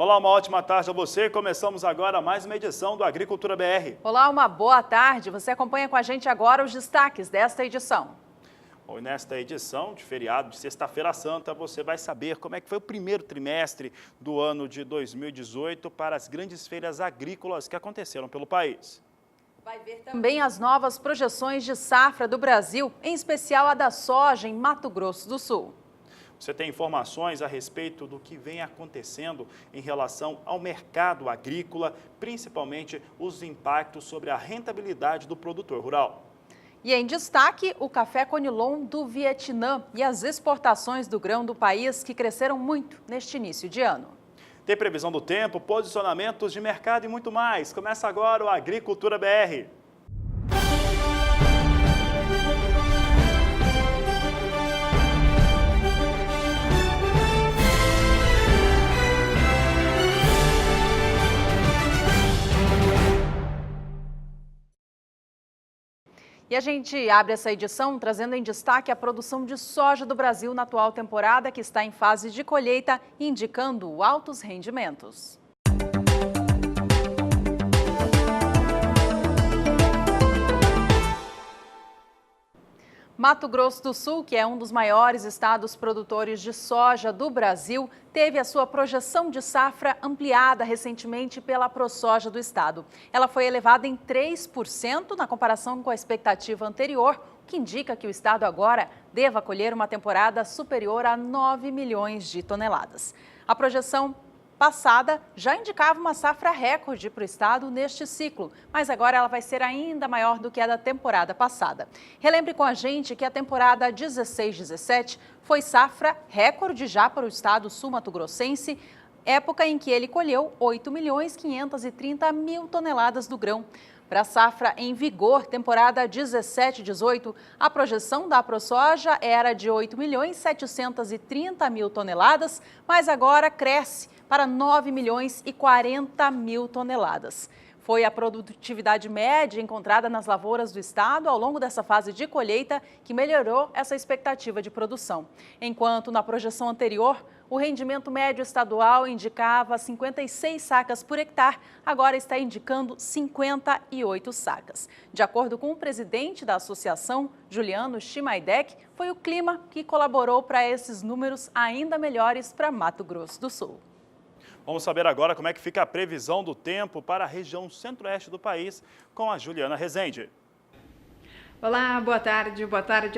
Olá, uma ótima tarde a você. Começamos agora mais uma edição do Agricultura BR. Olá, uma boa tarde. Você acompanha com a gente agora os destaques desta edição. Bom, nesta edição de feriado de Sexta-feira Santa, você vai saber como é que foi o primeiro trimestre do ano de 2018 para as grandes feiras agrícolas que aconteceram pelo país. Vai ver também as novas projeções de safra do Brasil, em especial a da soja em Mato Grosso do Sul. Você tem informações a respeito do que vem acontecendo em relação ao mercado agrícola, principalmente os impactos sobre a rentabilidade do produtor rural. E em destaque, o café Conilon do Vietnã e as exportações do grão do país que cresceram muito neste início de ano. Tem previsão do tempo, posicionamentos de mercado e muito mais. Começa agora o Agricultura BR. E a gente abre essa edição trazendo em destaque a produção de soja do Brasil na atual temporada, que está em fase de colheita, indicando altos rendimentos. Mato Grosso do Sul, que é um dos maiores estados produtores de soja do Brasil, teve a sua projeção de safra ampliada recentemente pela ProSoja do estado. Ela foi elevada em 3% na comparação com a expectativa anterior, o que indica que o estado agora deva colher uma temporada superior a 9 milhões de toneladas. A projeção passada já indicava uma safra recorde para o estado neste ciclo, mas agora ela vai ser ainda maior do que a da temporada passada. Relembre com a gente que a temporada 16-17 foi safra recorde já para o estado sul-mato-grossense, época em que ele colheu 8.530.000 toneladas do grão. Para a safra em vigor, temporada 17-18, a projeção da ProSoja era de 8.730.000 toneladas, mas agora cresce para 9.040.000 toneladas. Foi a produtividade média encontrada nas lavouras do estado ao longo dessa fase de colheita que melhorou essa expectativa de produção. Enquanto na projeção anterior, o rendimento médio estadual indicava 56 sacas por hectare, agora está indicando 58 sacas. De acordo com o presidente da associação, Juliano Chimaidec, foi o clima que colaborou para esses números ainda melhores para Mato Grosso do Sul. Vamos saber agora como é que fica a previsão do tempo para a região centro-oeste do país com a Juliana Rezende. Olá, boa tarde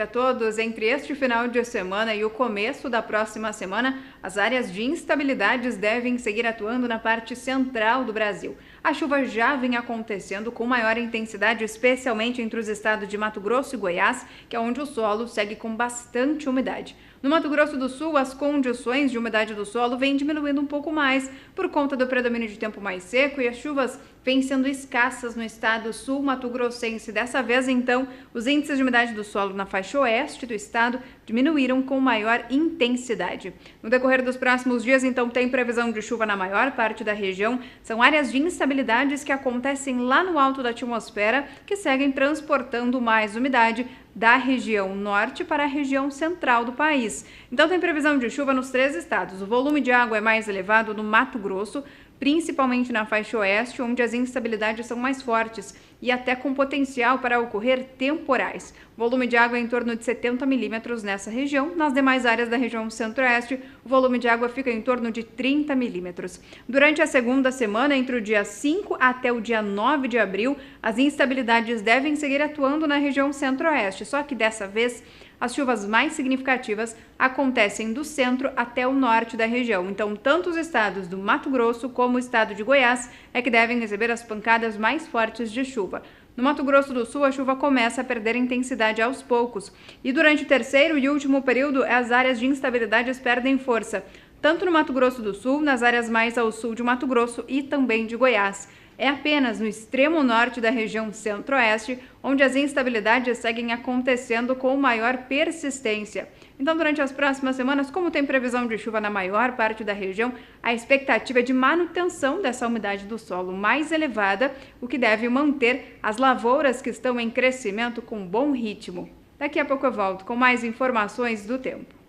a todos. Entre este final de semana e o começo da próxima semana, as áreas de instabilidades devem seguir atuando na parte central do Brasil. A chuva já vem acontecendo com maior intensidade, especialmente entre os estados de Mato Grosso e Goiás, que é onde o solo segue com bastante umidade. No Mato Grosso do Sul, as condições de umidade do solo vêm diminuindo um pouco mais por conta do predomínio de tempo mais seco e as chuvas vêm sendo escassas no estado sul-mato-grossense. Dessa vez, então, os índices de umidade do solo na faixa oeste do estado diminuíram com maior intensidade. No decorrer dos próximos dias, então, tem previsão de chuva na maior parte da região. São áreas de instabilidades que acontecem lá no alto da atmosfera, que seguem transportando mais umidade da região norte para a região central do país. Então tem previsão de chuva nos 3 estados. O volume de água é mais elevado no Mato Grosso, principalmente na faixa oeste, onde as instabilidades são mais fortes e até com potencial para ocorrer temporais. O volume de água é em torno de 70 milímetros nessa região. Nas demais áreas da região centro-oeste, o volume de água fica em torno de 30 milímetros. Durante a segunda semana, entre o dia 5 até o dia 9 de abril, as instabilidades devem seguir atuando na região centro-oeste, só que dessa vez as chuvas mais significativas acontecem do centro até o norte da região. Então, tanto os estados do Mato Grosso como o estado de Goiás é que devem receber as pancadas mais fortes de chuva. No Mato Grosso do Sul, a chuva começa a perder intensidade aos poucos. E durante o terceiro e último período, as áreas de instabilidades perdem força, tanto no Mato Grosso do Sul, nas áreas mais ao sul de Mato Grosso e também de Goiás. É apenas no extremo norte da região centro-oeste onde as instabilidades seguem acontecendo com maior persistência. Então, durante as próximas semanas, como tem previsão de chuva na maior parte da região, a expectativa é de manutenção dessa umidade do solo mais elevada, o que deve manter as lavouras que estão em crescimento com bom ritmo. Daqui a pouco eu volto com mais informações do tempo.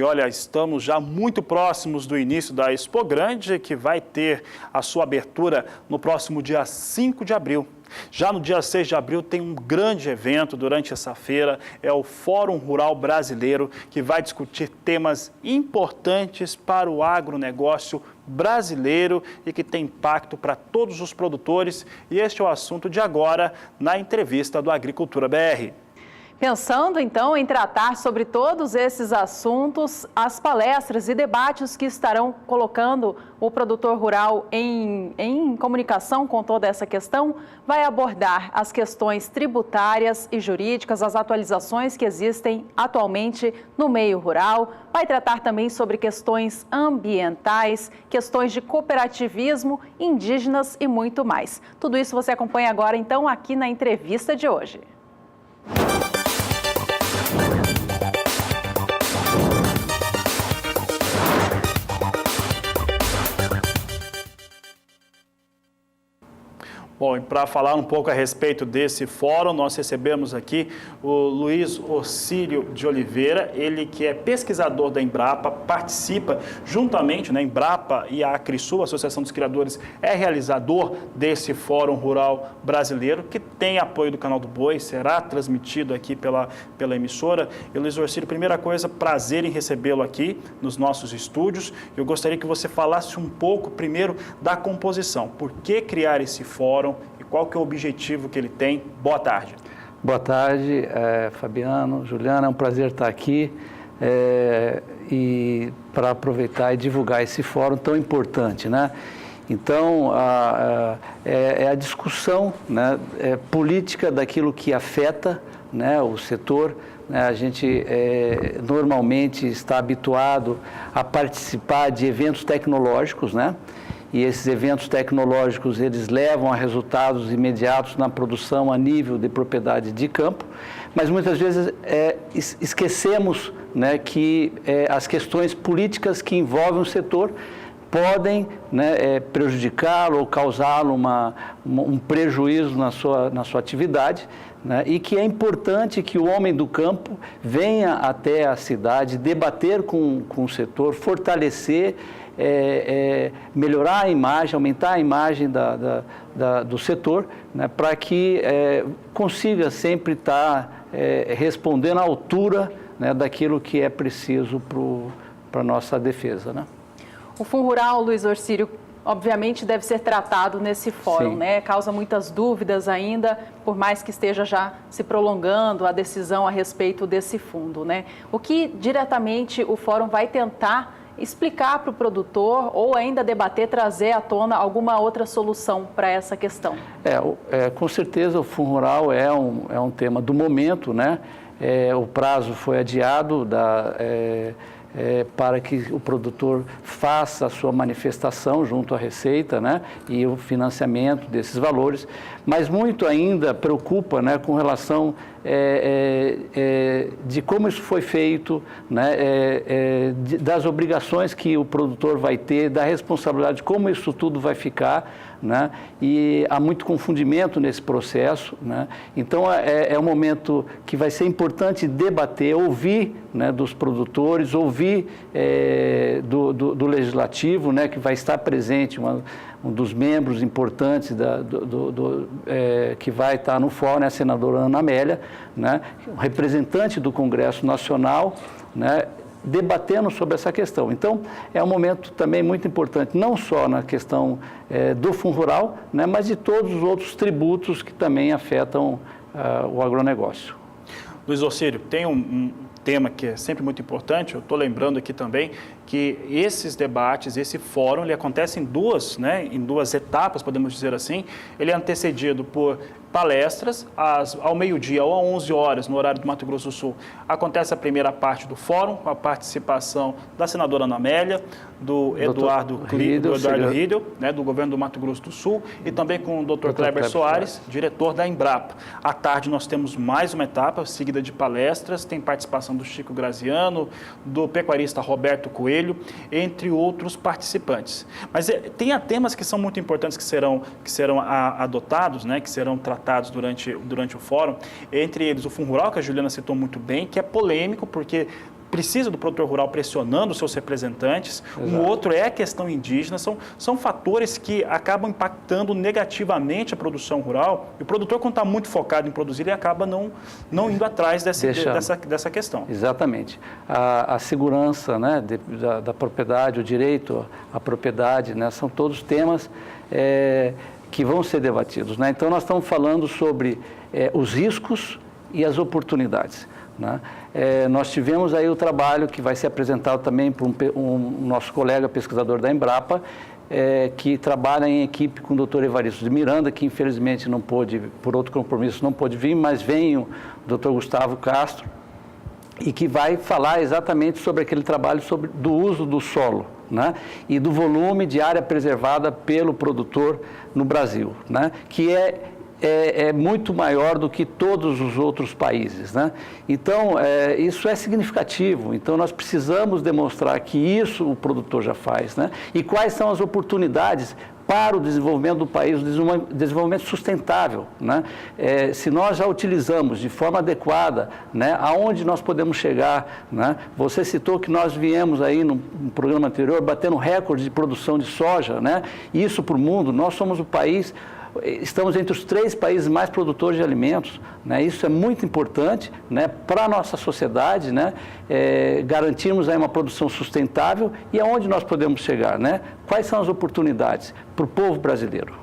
E olha, estamos já muito próximos do início da Expo Grande, que vai ter a sua abertura no próximo dia 5 de abril. Já no dia 6 de abril tem um grande evento durante essa feira, é o Fórum Rural Brasileiro, que vai discutir temas importantes para o agronegócio brasileiro e que tem impacto para todos os produtores. E este é o assunto de agora na entrevista do Agricultura BR. Pensando, então, em tratar sobre todos esses assuntos, as palestras e debates que estarão colocando o produtor rural em comunicação com toda essa questão, vai abordar as questões tributárias e jurídicas, as atualizações que existem atualmente no meio rural, vai tratar também sobre questões ambientais, questões de cooperativismo, indígenas e muito mais. Tudo isso você acompanha agora, então, aqui na entrevista de hoje. Bom, e para falar um pouco a respeito desse fórum, nós recebemos aqui o Luiz Orcílio de Oliveira, ele que é pesquisador da Embrapa, participa juntamente, né, Embrapa e a Acrisul, a Associação dos Criadores, é realizador desse Fórum Rural Brasileiro, que tem apoio do Canal do Boi, será transmitido aqui pela emissora. E Luiz Orcílio, primeira coisa, prazer em recebê-lo aqui nos nossos estúdios. Eu gostaria que você falasse um pouco, primeiro, da composição. Por que criar esse fórum? E qual que é o objetivo que ele tem? Boa tarde. Boa tarde, Fabiano, Juliana, é um prazer estar aqui e para aproveitar e divulgar esse fórum tão importante, né? Então, é a discussão, né, política daquilo que afeta, né, o setor. A gente normalmente está habituado a participar de eventos tecnológicos, né? E esses eventos tecnológicos, eles levam a resultados imediatos na produção a nível de propriedade de campo, mas muitas vezes esquecemos, né, que as questões políticas que envolvem o setor podem, né, prejudicá-lo ou causá-lo um prejuízo na sua atividade, né, e que é importante que o homem do campo venha até a cidade debater com o setor, fortalecer, melhorar a imagem, aumentar a imagem do setor, né, para que consiga sempre estar respondendo à altura, né, daquilo que é preciso para a nossa defesa, né? O Fundo Rural, Luiz Orcílio, obviamente deve ser tratado nesse fórum, né? Causa muitas dúvidas ainda, por mais que esteja já se prolongando a decisão a respeito desse fundo, né? O que diretamente o fórum vai tentar explicar para o produtor ou ainda debater, trazer à tona alguma outra solução para essa questão? Com certeza o Fundo Rural é um tema do momento, né? O prazo foi adiado para que o produtor faça a sua manifestação junto à Receita, né, e o financiamento desses valores, mas muito ainda preocupa, né, com relação de como isso foi feito, né, das obrigações que o produtor vai ter, da responsabilidade de como isso tudo vai ficar, né, e há muito confundimento nesse processo, né. Então é um momento que vai ser importante debater, ouvir, né, dos produtores, ouvir do legislativo, né, que vai estar presente, um dos membros importantes que vai estar no fórum, é a senadora Ana Amélia, né, um representante do Congresso Nacional, né, debatendo sobre essa questão. Então, é um momento também muito importante, não só na questão do Fundo Rural, né, mas de todos os outros tributos que também afetam o agronegócio. Luiz Orcílio, tem um tema que é sempre muito importante, eu estou lembrando aqui também que esses debates, esse fórum, ele acontece em duas etapas, podemos dizer assim. Ele é antecedido por palestras ao meio-dia ou às 11 horas, no horário do Mato Grosso do Sul. Acontece a primeira parte do fórum, com a participação da senadora Ana Amélia, do Eduardo Riedel, né, do governo do Mato Grosso do Sul, e também com o Dr. Kleber Soares, diretor da Embrapa. À tarde nós temos mais uma etapa, seguida de palestras, tem participação do Chico Graziano, do pecuarista Roberto Coelho, entre outros participantes. Mas tem temas que são muito importantes que serão adotados, né, que serão tratados durante o fórum, entre eles o Fundo Rural, que a Juliana citou muito bem, que é polêmico, porque precisa do produtor rural pressionando seus representantes. Exato. Um outro é a questão indígena. São fatores que acabam impactando negativamente a produção rural. E o produtor, quando está muito focado em produzir, ele acaba não indo atrás dessa questão. Exatamente. A segurança, né, da propriedade, o direito à propriedade, né, são todos temas que vão ser debatidos, né? Então, nós estamos falando sobre os riscos e as oportunidades, né? Nós tivemos aí o trabalho que vai ser apresentado também por um nosso colega pesquisador da Embrapa, que trabalha em equipe com o Dr. Evaristo de Miranda, que infelizmente não pôde, por outro compromisso, não pôde vir, mas vem o Dr. Gustavo Castro, e que vai falar exatamente sobre aquele trabalho do uso do solo, né? E do volume de área preservada pelo produtor no Brasil, né? Que é muito maior do que todos os outros países, né? Então, isso é significativo. Então, nós precisamos demonstrar que isso o produtor já faz, né? E quais são as oportunidades para o desenvolvimento do país, o desenvolvimento sustentável, né? Se nós já utilizamos de forma adequada, né, aonde nós podemos chegar, né? Você citou que nós viemos aí no programa anterior batendo recorde de produção de soja, né? Isso para o mundo, nós somos o país... Estamos entre os 3 países mais produtores de alimentos, né? Isso é muito importante, né, para a nossa sociedade, né? Garantirmos aí uma produção sustentável e aonde nós podemos chegar, né? Quais são as oportunidades para o povo brasileiro?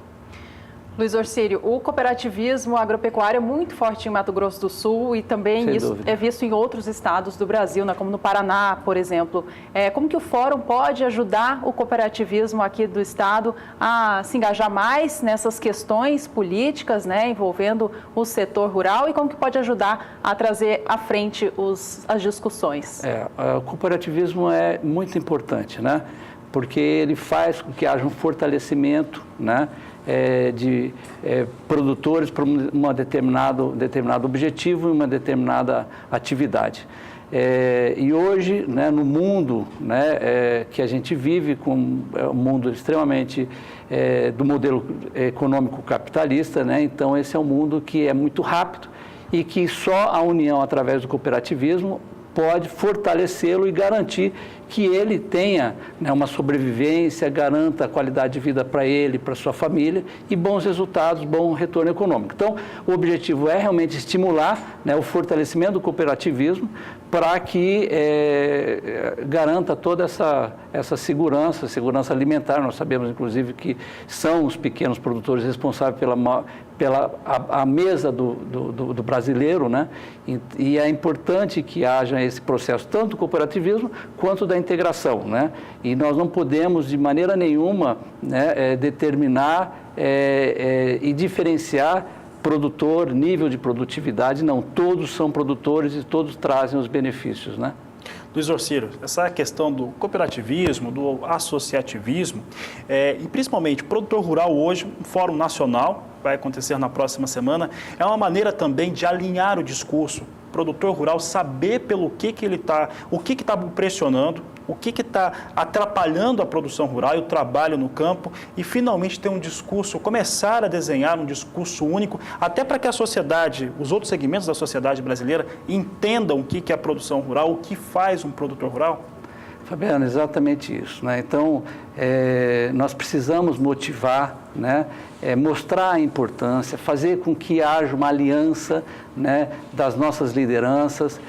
Luiz Orcílio, o cooperativismo agropecuário é muito forte em Mato Grosso do Sul e também isso é visto em outros estados do Brasil, né, como no Paraná, por exemplo. Como que o Fórum pode ajudar o cooperativismo aqui do estado a se engajar mais nessas questões políticas, né, envolvendo o setor rural, e como que pode ajudar a trazer à frente as discussões? O cooperativismo é muito importante, né, porque ele faz com que haja um fortalecimento, né, de produtores para um determinado objetivo e uma determinada atividade. E hoje, né, no mundo, né, que a gente vive, com um mundo extremamente do modelo econômico capitalista, né, então esse é um mundo que é muito rápido e que só a união através do cooperativismo pode fortalecê-lo e garantir que ele tenha, né, uma sobrevivência, garanta a qualidade de vida para ele, para sua família e bons resultados, bom retorno econômico. Então, o objetivo é realmente estimular, né, o fortalecimento do cooperativismo para que garanta toda essa segurança alimentar. Nós sabemos, inclusive, que são os pequenos produtores responsáveis pela mesa do brasileiro, né? E é importante que haja esse processo, tanto do cooperativismo quanto da integração, né? E nós não podemos, de maneira nenhuma, né, determinar e diferenciar produtor, nível de produtividade. Não, todos são produtores e todos trazem os benefícios, né? Luiz Orcílio, essa questão do cooperativismo, do associativismo, e principalmente produtor rural hoje, um fórum nacional, vai acontecer na próxima semana, é uma maneira também de alinhar o discurso. O produtor rural saber pelo que ele está, o que está pressionando, o que está atrapalhando a produção rural e o trabalho no campo, e finalmente ter um discurso, começar a desenhar um discurso único, até para que a sociedade, os outros segmentos da sociedade brasileira entendam o que é a produção rural, o que faz um produtor rural? Fabiano, exatamente isso, né? Então, nós precisamos motivar, né? Mostrar a importância, fazer com que haja uma aliança, né, das nossas lideranças,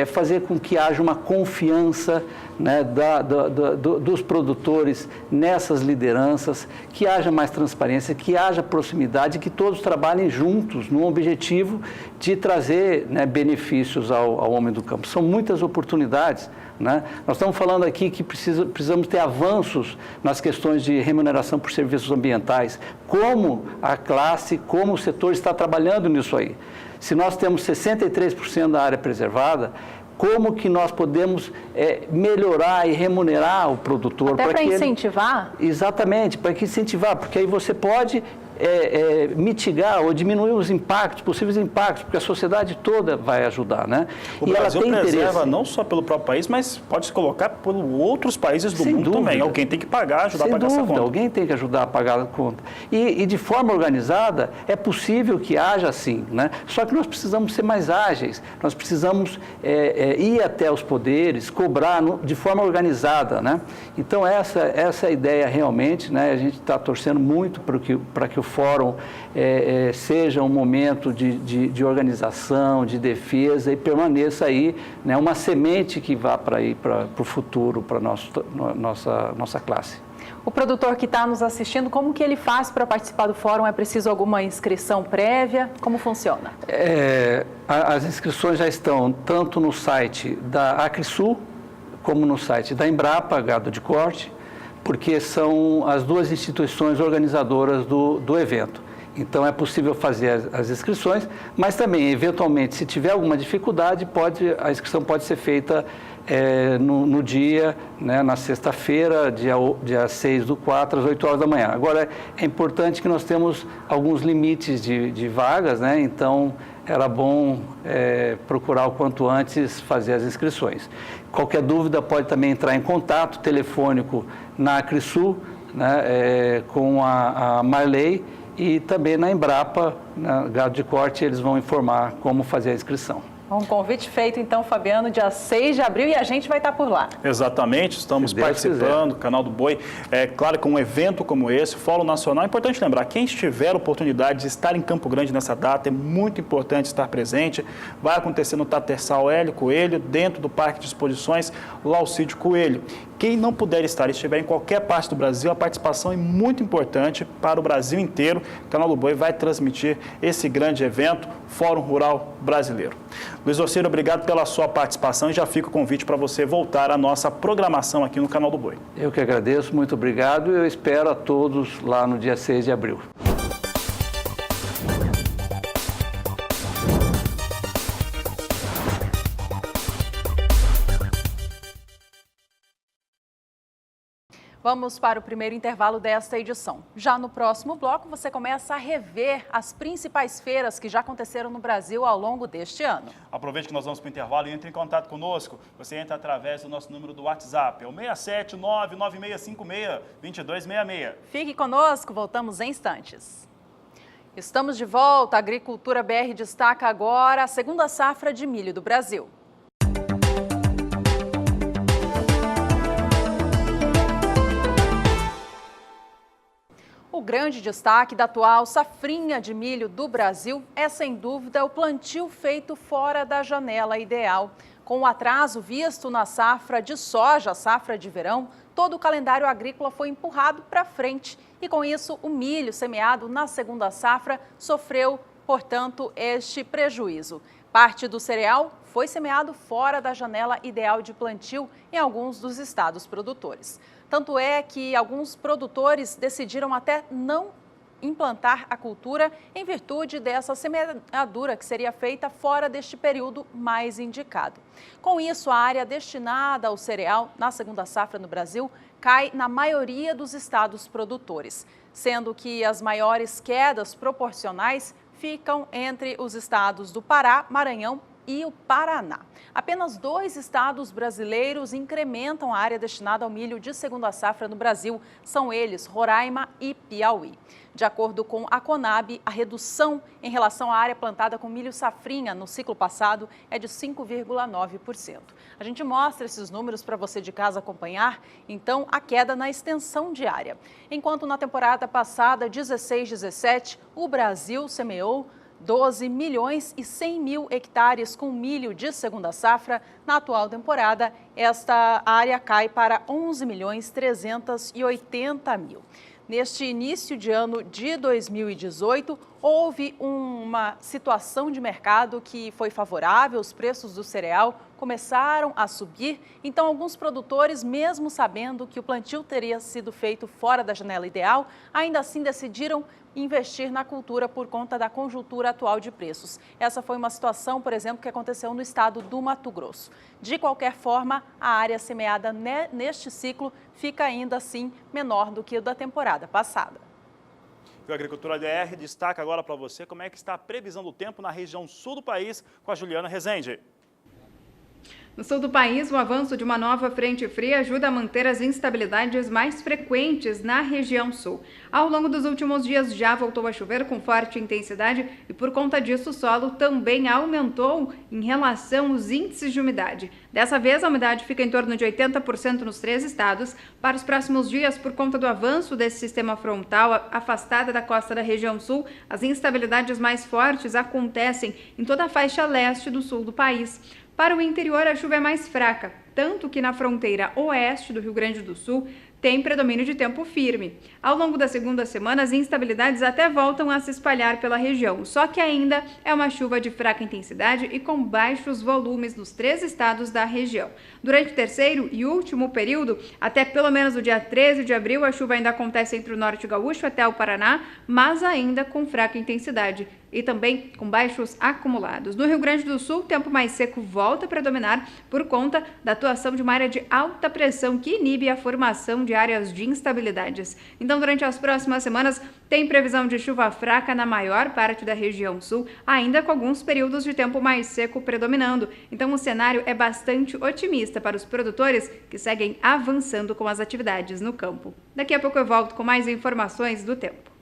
fazer com que haja uma confiança, né, dos produtores nessas lideranças, que haja mais transparência, que haja proximidade, que todos trabalhem juntos no objetivo de trazer, né, benefícios ao homem do campo. São muitas oportunidades, né? Nós estamos falando aqui que precisamos ter avanços nas questões de remuneração por serviços ambientais, como a classe, como o setor está trabalhando nisso aí. Se nós temos 63% da área preservada, como que nós podemos melhorar e remunerar o produtor? Até para incentivar? Exatamente, para incentivar, porque aí você pode mitigar ou diminuir os impactos, possíveis impactos, porque a sociedade toda vai ajudar, né? O Brasil preserva não só pelo próprio país, mas pode se colocar por outros países do mundo também. Alguém tem que pagar, ajudar a pagar essa conta. Alguém tem que ajudar a pagar a conta. E de forma organizada, é possível que haja assim, né? Só que nós precisamos ser mais ágeis, nós precisamos ir até os poderes, cobrar de forma organizada, né? Então, essa é a ideia realmente, né? A gente está torcendo muito para que o fórum seja um momento de organização, de defesa e permaneça aí, né, uma semente que vá para o futuro, para a nossa classe. O produtor que está nos assistindo, como que ele faz para participar do fórum? É preciso alguma inscrição prévia? Como funciona? As inscrições já estão tanto no site da Acrisul, como no site da Embrapa, Gado de Corte, porque são as duas instituições organizadoras do evento. Então, é possível fazer as inscrições, mas também, eventualmente, se tiver alguma dificuldade, a inscrição pode ser feita no dia, né, na sexta-feira, dia 6/4, às 8 horas da manhã. Agora, é importante que nós temos alguns limites de vagas, né? Então, era bom procurar o quanto antes fazer as inscrições. Qualquer dúvida pode também entrar em contato telefônico na Acrisul, né, com a Marley, e também na Embrapa, na Gado de Corte, eles vão informar como fazer a inscrição. Um convite feito, então, Fabiano, dia 6 de abril, e a gente vai estar por lá. Exatamente, estamos participando do Canal do Boi. É claro que um evento como esse, Fórum Nacional, é importante lembrar, quem tiver a oportunidade de estar em Campo Grande nessa data, é muito importante estar presente. Vai acontecer no Tatersal Hélio Coelho, dentro do Parque de Exposições Laucídio Coelho. Quem não puder estar e estiver em qualquer parte do Brasil, a participação é muito importante para o Brasil inteiro. O Canal do Boi vai transmitir esse grande evento, Fórum Rural Brasileiro. Luiz Orcílio, obrigado pela sua participação e já fica o convite para você voltar à nossa programação aqui no Canal do Boi. Eu que agradeço, muito obrigado, e eu espero a todos lá no dia 6 de abril. Vamos para o primeiro intervalo desta edição. Já no próximo bloco, você começa a rever as principais feiras que já aconteceram no Brasil ao longo deste ano. Aproveite que nós vamos para o intervalo e entre em contato conosco. Você entra através do nosso número do WhatsApp, é o 67996562266. Fique conosco, voltamos em instantes. Estamos de volta. A Agricultura BR destaca agora a segunda safra de milho do Brasil. O grande destaque da atual safrinha de milho do Brasil é, sem dúvida, o plantio feito fora da janela ideal. Com o atraso visto na safra de soja, safra de verão, todo o calendário agrícola foi empurrado para frente. E com isso, o milho semeado na segunda safra sofreu, portanto, este prejuízo. Parte do cereal foi semeado fora da janela ideal de plantio em alguns dos estados produtores. Tanto é que alguns produtores decidiram até não implantar a cultura em virtude dessa semeadura que seria feita fora deste período mais indicado. Com isso, a área destinada ao cereal na segunda safra no Brasil cai na maioria dos estados produtores, sendo que as maiores quedas proporcionais ficam entre os estados do Pará, Maranhão e o Paraná. Apenas 2 estados brasileiros incrementam a área destinada ao milho de segunda safra no Brasil. São eles Roraima e Piauí. De acordo com a Conab, a redução em relação à área plantada com milho safrinha no ciclo passado é de 5,9%. A gente mostra esses números para você de casa acompanhar, então, a queda na extensão de área. Enquanto na temporada passada, 16/17, o Brasil semeou 12 milhões e 100 mil hectares com milho de segunda safra. Na atual temporada, esta área cai para 11 milhões 380 mil. Neste início de ano de 2018, houve uma situação de mercado que foi favorável, os preços do cereal começaram a subir, então alguns produtores, mesmo sabendo que o plantio teria sido feito fora da janela ideal, ainda assim decidiram investir na cultura por conta da conjuntura atual de preços. Essa foi uma situação, por exemplo, que aconteceu no estado do Mato Grosso. De qualquer forma, a área semeada neste ciclo fica ainda assim menor do que o da temporada passada. O Agricultura BR destaca agora para você como é que está a previsão do tempo na região sul do país com a Juliana Rezende. No sul do país, o avanço de uma nova frente fria ajuda a manter as instabilidades mais frequentes na região sul. Ao longo dos últimos dias já voltou a chover com forte intensidade e por conta disso o solo também aumentou em relação aos índices de umidade. Dessa vez a umidade fica em torno de 80% nos 3 estados. Para os próximos dias, por conta do avanço desse sistema frontal afastada da costa da região sul, as instabilidades mais fortes acontecem em toda a faixa leste do sul do país. Para o interior, a chuva é mais fraca, tanto que na fronteira oeste do Rio Grande do Sul tem predomínio de tempo firme. Ao longo da segunda semana, as instabilidades até voltam a se espalhar pela região, só que ainda é uma chuva de fraca intensidade e com baixos volumes nos 3 estados da região. Durante o terceiro e último período, até pelo menos o dia 13 de abril, a chuva ainda acontece entre o norte gaúcho até o Paraná, mas ainda com fraca intensidade e também com baixos acumulados. No Rio Grande do Sul, o tempo mais seco volta a predominar por conta da atuação de uma área de alta pressão que inibe a formação de áreas de instabilidades. Então, durante as próximas semanas, tem previsão de chuva fraca na maior parte da região sul, ainda com alguns períodos de tempo mais seco predominando. Então, o cenário é bastante otimista para os produtores que seguem avançando com as atividades no campo. Daqui a pouco eu volto com mais informações do tempo.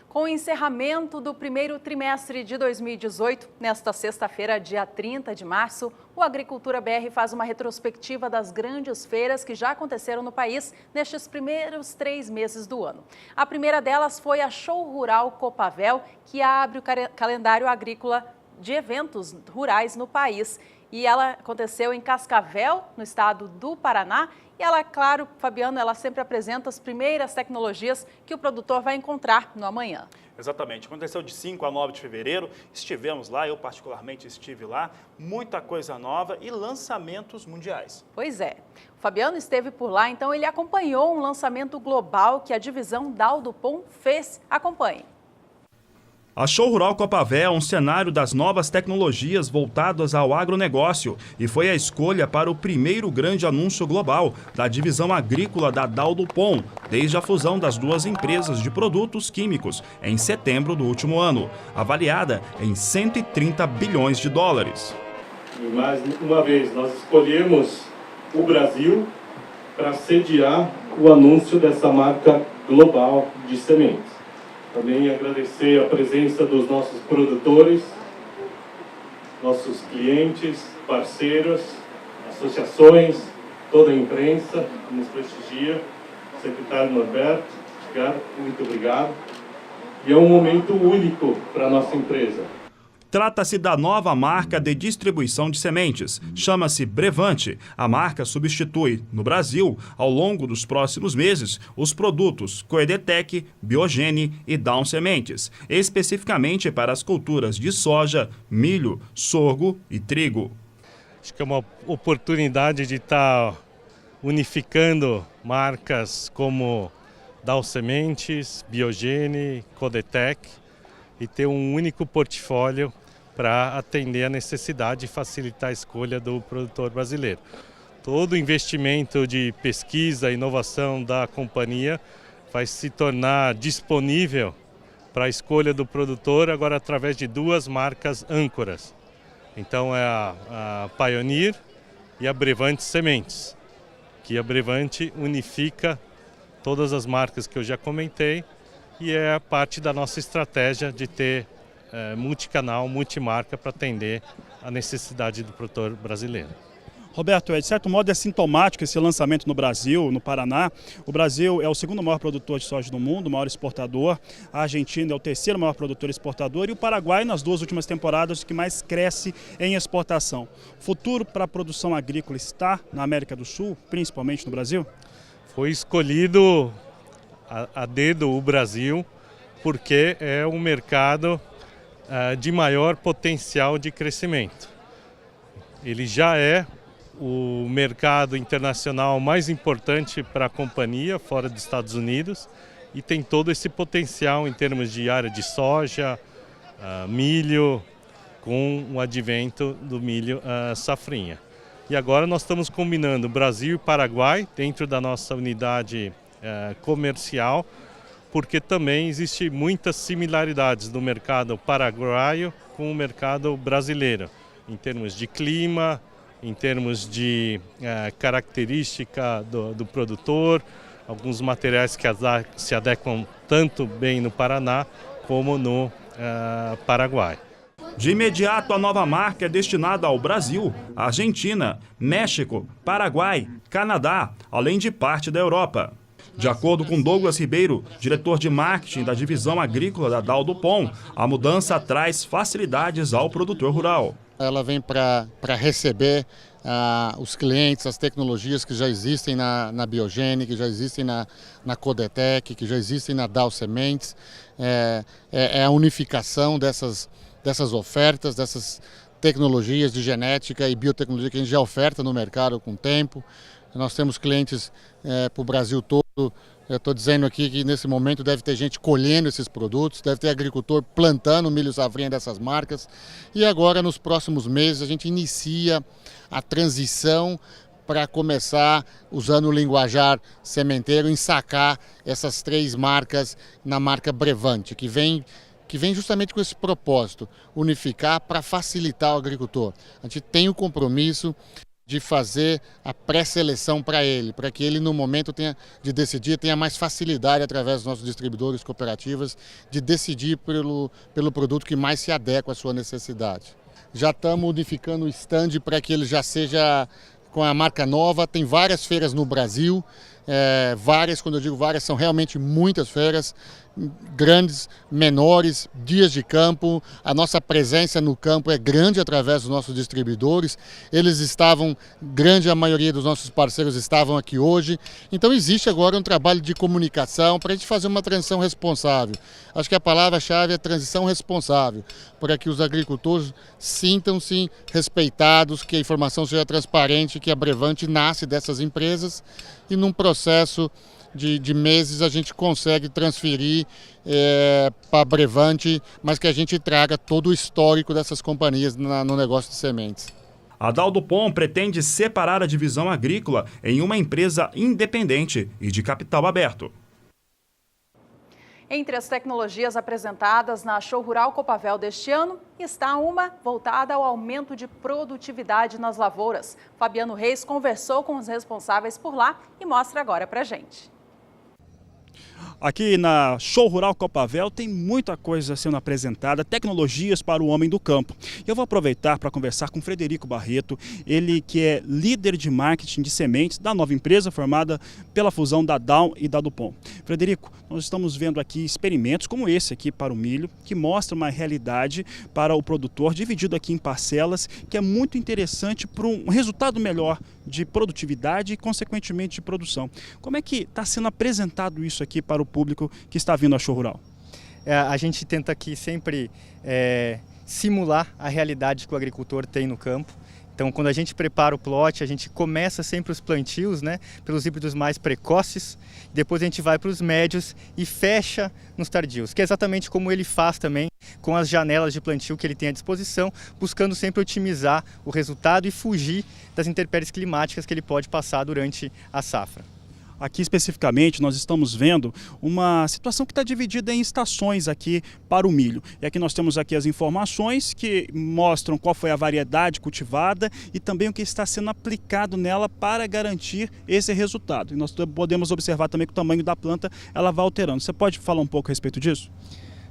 Com o encerramento do primeiro trimestre de 2018, nesta sexta-feira, dia 30 de março, o Agricultura BR faz uma retrospectiva das grandes feiras que já aconteceram no país nestes primeiros 3 meses do ano. A primeira delas foi a Show Rural Copavel, que abre o calendário agrícola de eventos rurais no país. E ela aconteceu em Cascavel, no estado do Paraná. E ela, claro, Fabiano, ela sempre apresenta as primeiras tecnologias que o produtor vai encontrar no amanhã. Exatamente. Aconteceu de 5 a 9 de fevereiro. Estivemos lá, eu particularmente estive lá. Muita coisa nova e lançamentos mundiais. Pois é. O Fabiano esteve por lá, então ele acompanhou um lançamento global que a divisão Dow DuPont fez. Acompanhe. A Show Rural Copavel é um cenário das novas tecnologias voltadas ao agronegócio e foi a escolha para o primeiro grande anúncio global da divisão agrícola da Dow DuPont, desde a fusão das 2 empresas de produtos químicos em setembro do último ano, avaliada em 130 bilhões de dólares. E mais uma vez, nós escolhemos o Brasil para sediar o anúncio dessa marca global de sementes. Também agradecer a presença dos nossos produtores, nossos clientes, parceiros, associações, toda a imprensa que nos prestigia, secretário Norberto, muito obrigado. E é um momento único para a nossa empresa. Trata-se da nova marca de distribuição de sementes. Chama-se Brevante. A marca substitui, no Brasil, ao longo dos próximos meses, os produtos Coedetec, Biogene e Down Sementes, especificamente para as culturas de soja, milho, sorgo e trigo. Acho que é uma oportunidade de estar unificando marcas como Down Sementes, Biogene, Coedetec e ter um único portfólio para atender a necessidade e facilitar a escolha do produtor brasileiro. Todo o investimento de pesquisa e inovação da companhia vai se tornar disponível para a escolha do produtor agora através de 2 marcas âncoras. Então é a Pioneer e a Brevante Sementes, que a Brevante unifica todas as marcas que eu já comentei e é parte da nossa estratégia de ter multicanal, multimarca para atender a necessidade do produtor brasileiro. Roberto, de certo modo é sintomático esse lançamento no Brasil, no Paraná. O Brasil é o 2º maior produtor de soja do mundo, o maior exportador. A Argentina é o 3º maior produtor exportador e o Paraguai, nas 2 últimas temporadas, o que mais cresce em exportação. Futuro para a produção agrícola está na América do Sul, principalmente no Brasil? Foi escolhido a dedo o Brasil porque é um mercado de maior potencial de crescimento. Ele já é o mercado internacional mais importante para a companhia fora dos Estados Unidos e tem todo esse potencial em termos de área de soja, milho, com o advento do milho safrinha. E agora nós estamos combinando Brasil e Paraguai dentro da nossa unidade comercial porque também existe muitas similaridades do mercado paraguaio com o mercado brasileiro, em termos de clima, em termos de característica do produtor, alguns materiais que se adequam tanto bem no Paraná como no Paraguai. De imediato, a nova marca é destinada ao Brasil, Argentina, México, Paraguai, Canadá, além de parte da Europa. De acordo com Douglas Ribeiro, diretor de marketing da divisão agrícola da Dow DuPont, a mudança traz facilidades ao produtor rural. Ela vem para receber os clientes, as tecnologias que já existem na Biogene, que já existem na Codetec, que já existem na Dow Sementes. É a unificação dessas ofertas, dessas tecnologias de genética e biotecnologia que a gente já oferta no mercado com o tempo. Nós temos clientes para o Brasil todo. Eu estou dizendo aqui que nesse momento deve ter gente colhendo esses produtos, deve ter agricultor plantando milho safrinha dessas marcas. E agora, nos próximos meses, a gente inicia a transição para começar, usando o linguajar sementeiro, ensacar essas 3 marcas na marca Brevante, que vem justamente com esse propósito, unificar para facilitar o agricultor. A gente tem o compromisso de fazer a pré-seleção para ele, para que ele no momento de decidir tenha mais facilidade através dos nossos distribuidores, cooperativas, de decidir pelo produto que mais se adequa à sua necessidade. Já estamos unificando o stand para que ele já seja com a marca nova, tem várias feiras no Brasil, várias, quando eu digo várias, são realmente muitas feiras, grandes, menores, dias de campo. A nossa presença no campo é grande através dos nossos distribuidores. Eles estavam, a maioria dos nossos parceiros estavam aqui hoje. Então existe agora um trabalho de comunicação para a gente fazer uma transição responsável. Acho que a palavra-chave é transição responsável, para que os agricultores sintam-se respeitados, que a informação seja transparente, que a Brevante nasce dessas empresas e num processo de meses a gente consegue transferir para a Brevante, mas que a gente traga todo o histórico dessas companhias no negócio de sementes. A Dow DuPont pretende separar a divisão agrícola em uma empresa independente e de capital aberto. Entre as tecnologias apresentadas na Show Rural Copavel deste ano, está uma voltada ao aumento de produtividade nas lavouras. Fabiano Reis conversou com os responsáveis por lá e mostra agora pra gente. Aqui na Show Rural Copavel tem muita coisa sendo apresentada, tecnologias para o homem do campo. Eu vou aproveitar para conversar com Frederico Barreto, ele que é líder de marketing de sementes da nova empresa formada pela fusão da Dow e da DuPont. Frederico, nós estamos vendo aqui experimentos como esse aqui para o milho, que mostra uma realidade para o produtor, dividido aqui em parcelas, que é muito interessante para um resultado melhor de produtividade e, consequentemente, de produção. Como é que está sendo apresentado isso aqui para o público que está vindo à Show Rural? A gente tenta aqui sempre simular a realidade que o agricultor tem no campo. Então, quando a gente prepara o plot, a gente começa sempre os plantios, né, pelos híbridos mais precoces, depois a gente vai para os médios e fecha nos tardios, que é exatamente como ele faz também com as janelas de plantio que ele tem à disposição, buscando sempre otimizar o resultado e fugir das intempéries climáticas que ele pode passar durante a safra. Aqui especificamente nós estamos vendo uma situação que está dividida em estações aqui para o milho. E aqui nós temos aqui as informações que mostram qual foi a variedade cultivada e também o que está sendo aplicado nela para garantir esse resultado. E nós podemos observar também que o tamanho da planta ela vai alterando. Você pode falar um pouco a respeito disso?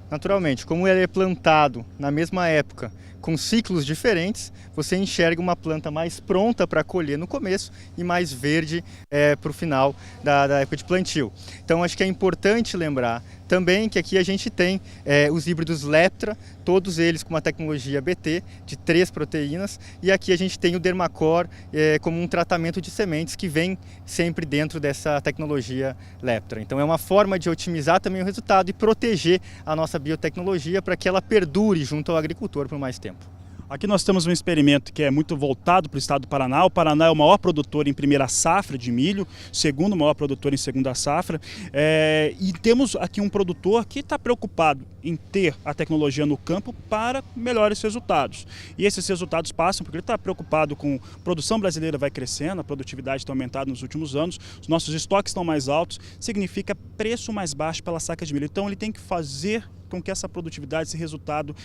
Naturalmente, como ele é plantado na mesma época, com ciclos diferentes, você enxerga uma planta mais pronta para colher no começo e mais verde para o final da época de plantio. Então acho que é importante lembrar também que aqui a gente tem os híbridos Leptra, todos eles com uma tecnologia BT de 3 proteínas, e aqui a gente tem o Dermacor como um tratamento de sementes que vem sempre dentro dessa tecnologia Leptra. Então é uma forma de otimizar também o resultado e proteger a nossa biotecnologia para que ela perdure junto ao agricultor por mais tempo. Aqui nós temos um experimento que é muito voltado para o estado do Paraná. O Paraná é o maior produtor em primeira safra de milho, segundo maior produtor em segunda safra. E temos aqui um produtor que está preocupado em ter a tecnologia no campo para melhores resultados. E esses resultados passam porque ele está preocupado com a produção brasileira vai crescendo, a produtividade tem aumentado nos últimos anos, os nossos estoques estão mais altos, significa preço mais baixo pela saca de milho. Então ele tem que fazer com que essa produtividade, esse resultado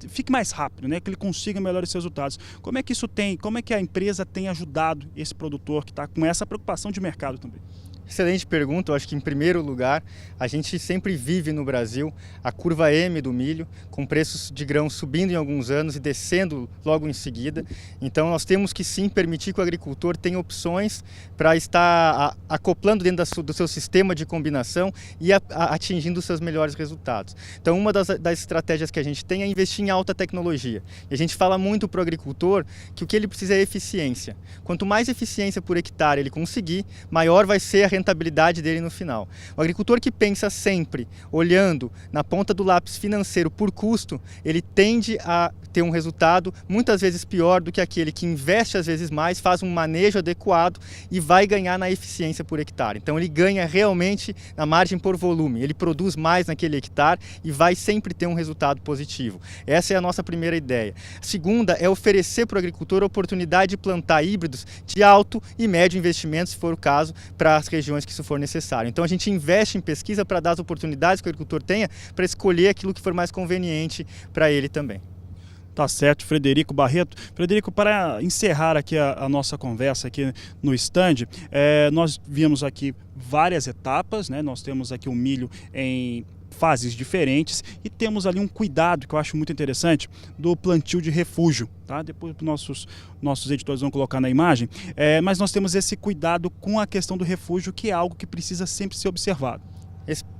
fique mais rápido, né? Que ele consiga melhores resultados. Como é que a empresa tem ajudado esse produtor que está com essa preocupação de mercado também? Excelente pergunta. Eu acho que, em primeiro lugar, a gente sempre vive no Brasil a curva M do milho, com preços de grão subindo em alguns anos e descendo logo em seguida. Então, nós temos que sim permitir que o agricultor tenha opções para estar acoplando dentro do seu sistema de combinação e atingindo os seus melhores resultados. Então, uma das estratégias que a gente tem é investir em alta tecnologia. E a gente fala muito para o agricultor que o que ele precisa é eficiência. Quanto mais eficiência por hectare ele conseguir, maior vai ser a rentabilidade dele no final. O agricultor que pensa sempre olhando na ponta do lápis financeiro por custo, ele tende a ter um resultado muitas vezes pior do que aquele que investe às vezes mais, faz um manejo adequado e vai ganhar na eficiência por hectare. Então ele ganha realmente na margem por volume, ele produz mais naquele hectare e vai sempre ter um resultado positivo. Essa é a nossa primeira ideia. A segunda é oferecer para o agricultor a oportunidade de plantar híbridos de alto e médio investimento, se for o caso, para as regiões que isso for necessário. Então a gente investe em pesquisa para dar as oportunidades que o agricultor tenha para escolher aquilo que for mais conveniente para ele também. Tá certo, Frederico Barreto. Frederico, para encerrar aqui a nossa conversa aqui no stand, nós vimos aqui várias etapas, né? Nós temos aqui o milho em fases diferentes e temos ali um cuidado que eu acho muito interessante do plantio de refúgio, tá? Depois nossos editores vão colocar na imagem, mas nós temos esse cuidado com a questão do refúgio, que é algo que precisa sempre ser observado.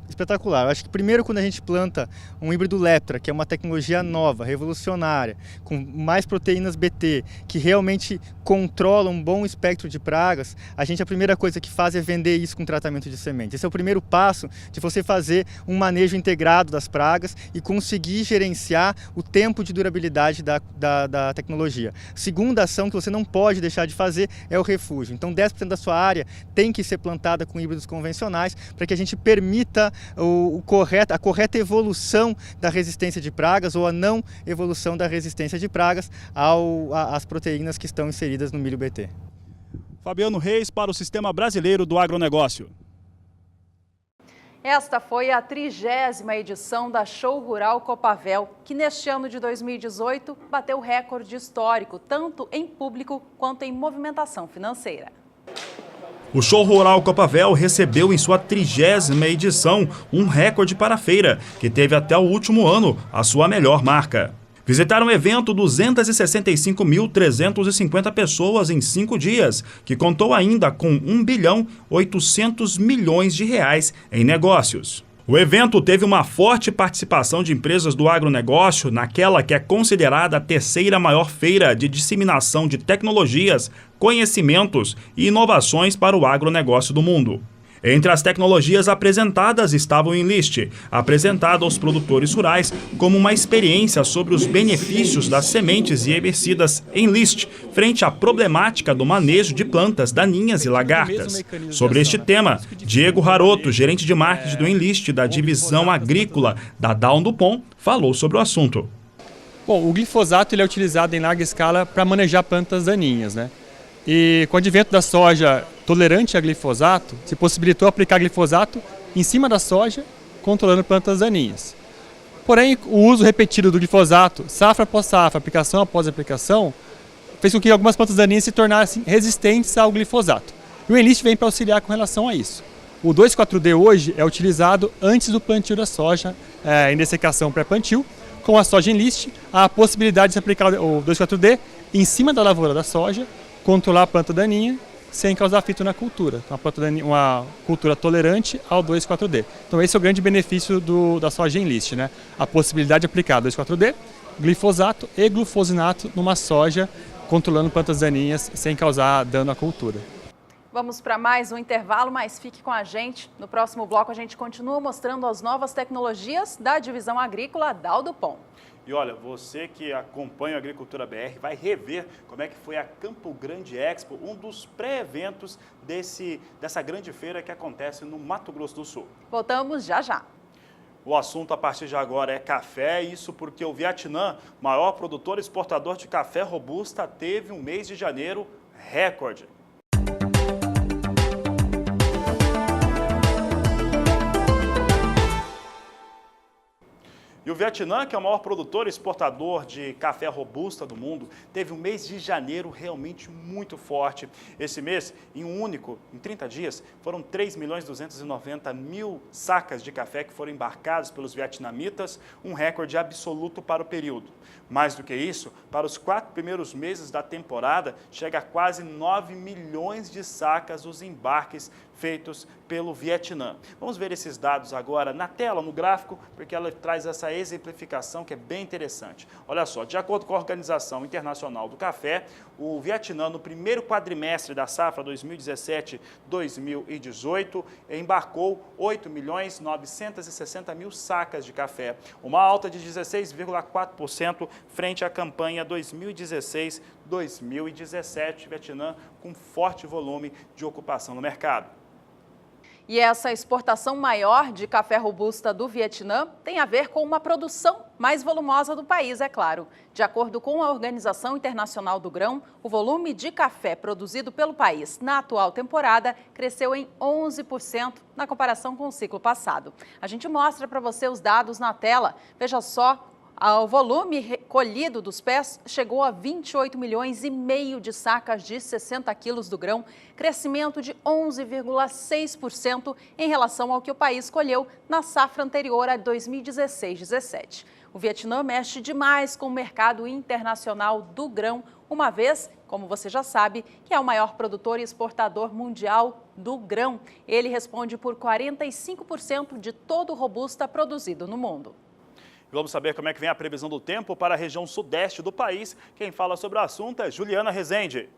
Espetacular. Eu acho que primeiro, quando a gente planta um híbrido Leptra, que é uma tecnologia nova, revolucionária, com mais proteínas BT, que realmente controla um bom espectro de pragas, a primeira coisa que faz é vender isso com tratamento de semente. Esse é o primeiro passo de você fazer um manejo integrado das pragas e conseguir gerenciar o tempo de durabilidade da tecnologia. Segunda ação que você não pode deixar de fazer é o refúgio. Então 10% da sua área tem que ser plantada com híbridos convencionais para que a gente permita a correta evolução da resistência de pragas ou a não evolução da resistência de pragas às proteínas que estão inseridas no milho BT. Fabiano Reis para o Sistema Brasileiro do Agronegócio. Esta foi a 30ª edição da Show Rural Copavel, que neste ano de 2018 bateu recorde histórico, tanto em público quanto em movimentação financeira. O Show Rural Copavel recebeu em sua 30ª edição um recorde para a feira, que teve até o último ano a sua melhor marca. Visitaram o evento 265.350 pessoas em 5 dias, que contou ainda com R$1,8 bilhão em negócios. O evento teve uma forte participação de empresas do agronegócio naquela que é considerada a 3ª maior feira de disseminação de tecnologias, conhecimentos e inovações para o agronegócio do mundo. Entre as tecnologias apresentadas estava o Enlist, apresentado aos produtores rurais como uma experiência sobre os benefícios das sementes e herbicidas Enlist frente à problemática do manejo de plantas daninhas e lagartas. Sobre este tema, Diego Raroto, gerente de marketing do Enlist da divisão agrícola da Dow Dupont, falou sobre o assunto. Bom, o glifosato ele é utilizado em larga escala para manejar plantas daninhas, né? E com o advento da soja tolerante a glifosato, se possibilitou aplicar glifosato em cima da soja, controlando plantas daninhas. Porém, o uso repetido do glifosato, safra após safra, aplicação após aplicação, fez com que algumas plantas daninhas se tornassem resistentes ao glifosato. E o Enlist vem para auxiliar com relação a isso. O 2,4-D hoje é utilizado antes do plantio da soja, em dessecação pré-plantio. Com a soja Enlist, há a possibilidade de se aplicar o 2,4-D em cima da lavoura da soja, controlar a planta daninha sem causar fito na cultura. Uma cultura tolerante ao 2,4-D. Então esse é o grande benefício da soja Enlist, né? A possibilidade de aplicar 2,4-D, glifosato e glufosinato numa soja, controlando plantas daninhas sem causar dano à cultura. Vamos para mais um intervalo, mas fique com a gente. No próximo bloco a gente continua mostrando as novas tecnologias da divisão agrícola Daldupom. E olha, você que acompanha a Agricultura BR vai rever como é que foi a Campo Grande Expo, um dos pré-eventos dessa grande feira que acontece no Mato Grosso do Sul. Voltamos já já. O assunto a partir de agora é café, isso porque o Vietnã, maior produtor e exportador de café robusta, teve um mês de janeiro recorde. E o Vietnã, que é o maior produtor e exportador de café robusta do mundo, teve um mês de janeiro realmente muito forte. Esse mês, em 30 dias, foram 3.290.000 sacas de café que foram embarcadas pelos vietnamitas, um recorde absoluto para o período. Mais do que isso, para os 4 primeiros meses da temporada, chega a quase 9 milhões de sacas os embarques feitos pelo Vietnã. Vamos ver esses dados agora na tela, no gráfico, porque ela traz essa exemplificação que é bem interessante. Olha só, de acordo com a Organização Internacional do Café, o Vietnã, no primeiro quadrimestre da safra 2017-2018, embarcou 8.960.000 sacas de café, uma alta de 16,4% frente à campanha 2016-2017, Vietnã com forte volume de ocupação no mercado. E essa exportação maior de café robusta do Vietnã tem a ver com uma produção mais volumosa do país, é claro. De acordo com a Organização Internacional do Grão, o volume de café produzido pelo país na atual temporada cresceu em 11% na comparação com o ciclo passado. A gente mostra para você os dados na tela. Veja só. O volume colhido dos pés chegou a 28 milhões e meio de sacas de 60 quilos do grão, crescimento de 11,6% em relação ao que o país colheu na safra anterior a 2016-17. O Vietnã mexe demais com o mercado internacional do grão, uma vez, como você já sabe, que é o maior produtor e exportador mundial do grão. Ele responde por 45% de todo o robusta produzido no mundo. Vamos saber como é que vem a previsão do tempo para a região sudeste do país. Quem fala sobre o assunto é Juliana Rezende.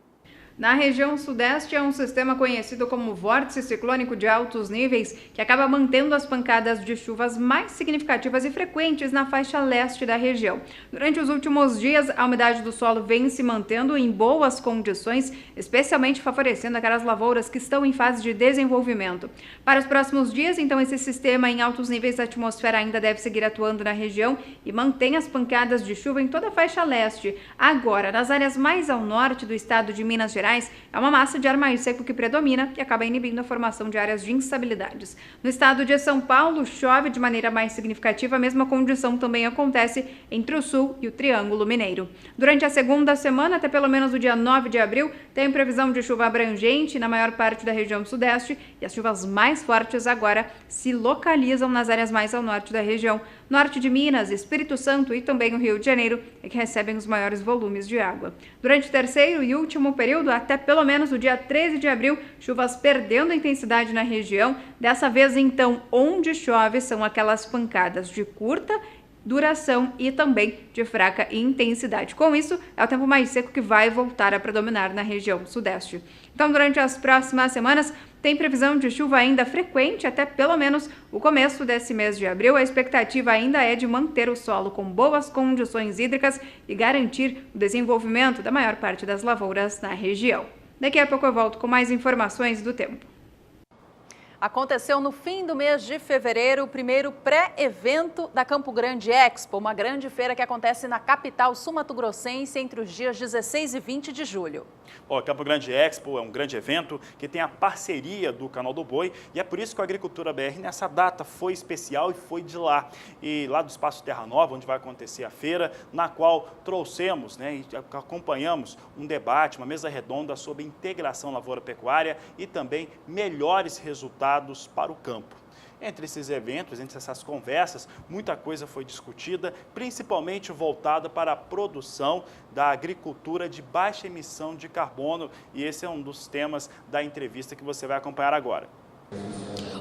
Na região sudeste é um sistema conhecido como vórtice ciclônico de altos níveis que acaba mantendo as pancadas de chuvas mais significativas e frequentes na faixa leste da região. Durante os últimos dias, a umidade do solo vem se mantendo em boas condições, especialmente favorecendo aquelas lavouras que estão em fase de desenvolvimento. Para os próximos dias, então, esse sistema em altos níveis da atmosfera ainda deve seguir atuando na região e mantém as pancadas de chuva em toda a faixa leste. Agora, nas áreas mais ao norte do estado de Minas Gerais, é uma massa de ar mais seco que predomina e acaba inibindo a formação de áreas de instabilidades. No estado de São Paulo, chove de maneira mais significativa, a mesma condição também acontece entre o sul e o Triângulo Mineiro. Durante a segunda semana, até pelo menos o dia 9 de abril, tem previsão de chuva abrangente na maior parte da região sudeste e as chuvas mais fortes agora se localizam nas áreas mais ao norte da região. Norte de Minas, Espírito Santo e também o Rio de Janeiro é que recebem os maiores volumes de água. Durante o terceiro e último período, até pelo menos o dia 13 de abril, chuvas perdendo intensidade na região. Dessa vez, então, onde chove são aquelas pancadas de curta duração e também de fraca intensidade. Com isso, é o tempo mais seco que vai voltar a predominar na região sudeste. Então, durante as próximas semanas, tem previsão de chuva ainda frequente até pelo menos o começo desse mês de abril. A expectativa ainda é de manter o solo com boas condições hídricas e garantir o desenvolvimento da maior parte das lavouras na região. Daqui a pouco eu volto com mais informações do tempo. Aconteceu no fim do mês de fevereiro o primeiro pré-evento da Campo Grande Expo, uma grande feira que acontece na capital sul-mato-grossense entre os dias 16 e 20 de julho. A Campo Grande Expo é um grande evento que tem a parceria do Canal do Boi e é por isso que a Agricultura BR nessa data foi especial e foi de lá. E lá do Espaço Terra Nova, onde vai acontecer a feira, na qual trouxemos e acompanhamos um debate, uma mesa redonda sobre integração lavoura-pecuária e também melhores resultados para o campo. Entre esses eventos, entre essas conversas, muita coisa foi discutida, principalmente voltada para a produção da agricultura de baixa emissão de carbono, e esse é um dos temas da entrevista que você vai acompanhar agora.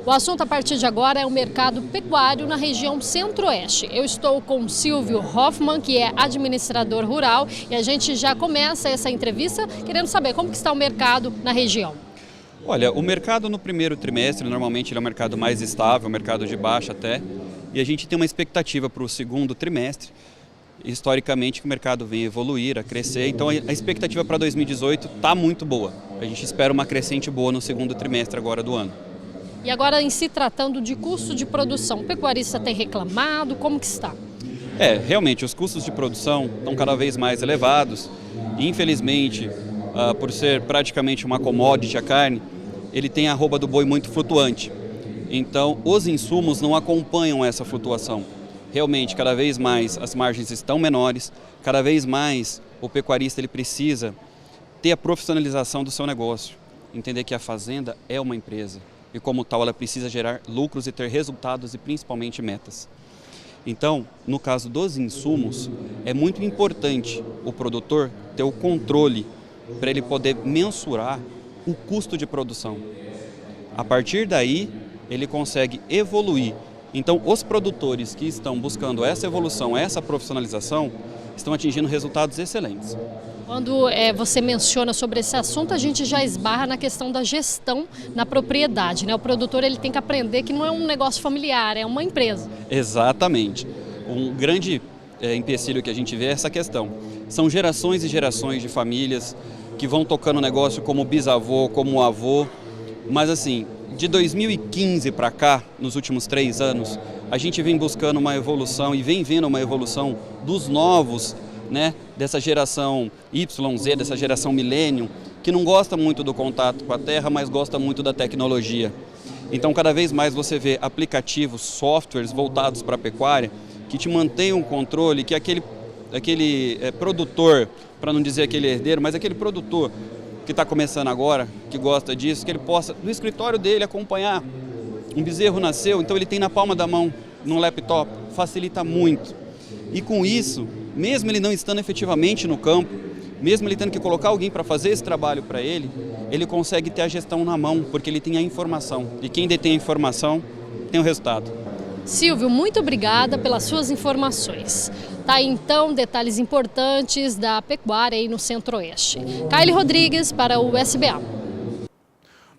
O assunto a partir de agora é o mercado pecuário na região centro-oeste. Eu estou com Silvio Hoffmann, que é administrador rural, e a gente já começa essa entrevista querendo saber como que está o mercado na região. Olha, o mercado no primeiro trimestre, normalmente ele é um mercado mais estável, um mercado de baixa até, e a gente tem uma expectativa para o segundo trimestre, historicamente que o mercado vem a evoluir, a crescer, então a expectativa para 2018 está muito boa. A gente espera uma crescente boa no segundo trimestre agora do ano. E agora, em se tratando de custo de produção, o pecuarista tem reclamado, como que está? Realmente, os custos de produção estão cada vez mais elevados, e infelizmente, por ser praticamente uma commodity a carne, ele tem a arroba do boi muito flutuante. Então, os insumos não acompanham essa flutuação. Realmente, cada vez mais as margens estão menores, cada vez mais o pecuarista ele precisa ter a profissionalização do seu negócio, entender que a fazenda é uma empresa e, como tal, ela precisa gerar lucros e ter resultados e principalmente metas. Então, no caso dos insumos, é muito importante o produtor ter o controle para ele poder mensurar o custo de produção. A partir daí, ele consegue evoluir. Então, os produtores que estão buscando essa evolução, essa profissionalização, estão atingindo resultados excelentes. Quando você menciona sobre esse assunto, a gente já esbarra na questão da gestão na propriedade, né? O produtor ele tem que aprender que não é um negócio familiar, é uma empresa. Exatamente. Um grande empecilho que a gente vê é essa questão. São gerações e gerações de famílias que vão tocando o negócio como bisavô, como avô, mas assim, de 2015 para cá, nos últimos 3 anos, a gente vem buscando uma evolução e vem vendo uma evolução dos novos, né, dessa geração YZ, dessa geração Millennium, que não gosta muito do contato com a terra, mas gosta muito da tecnologia. Então, cada vez mais você vê aplicativos, softwares voltados para a pecuária, que te mantêm um controle, que aquele produtor, para não dizer aquele herdeiro, mas aquele produtor que está começando agora, que gosta disso, que ele possa, no escritório dele, acompanhar. Um bezerro nasceu, então ele tem na palma da mão, num laptop, facilita muito. E com isso, mesmo ele não estando efetivamente no campo, mesmo ele tendo que colocar alguém para fazer esse trabalho para ele, ele consegue ter a gestão na mão, porque ele tem a informação. E quem detém a informação tem o resultado. Silvio, muito obrigada pelas suas informações. Tá aí, então, detalhes importantes da pecuária aí no Centro-Oeste. Kaile Rodrigues para o SBA.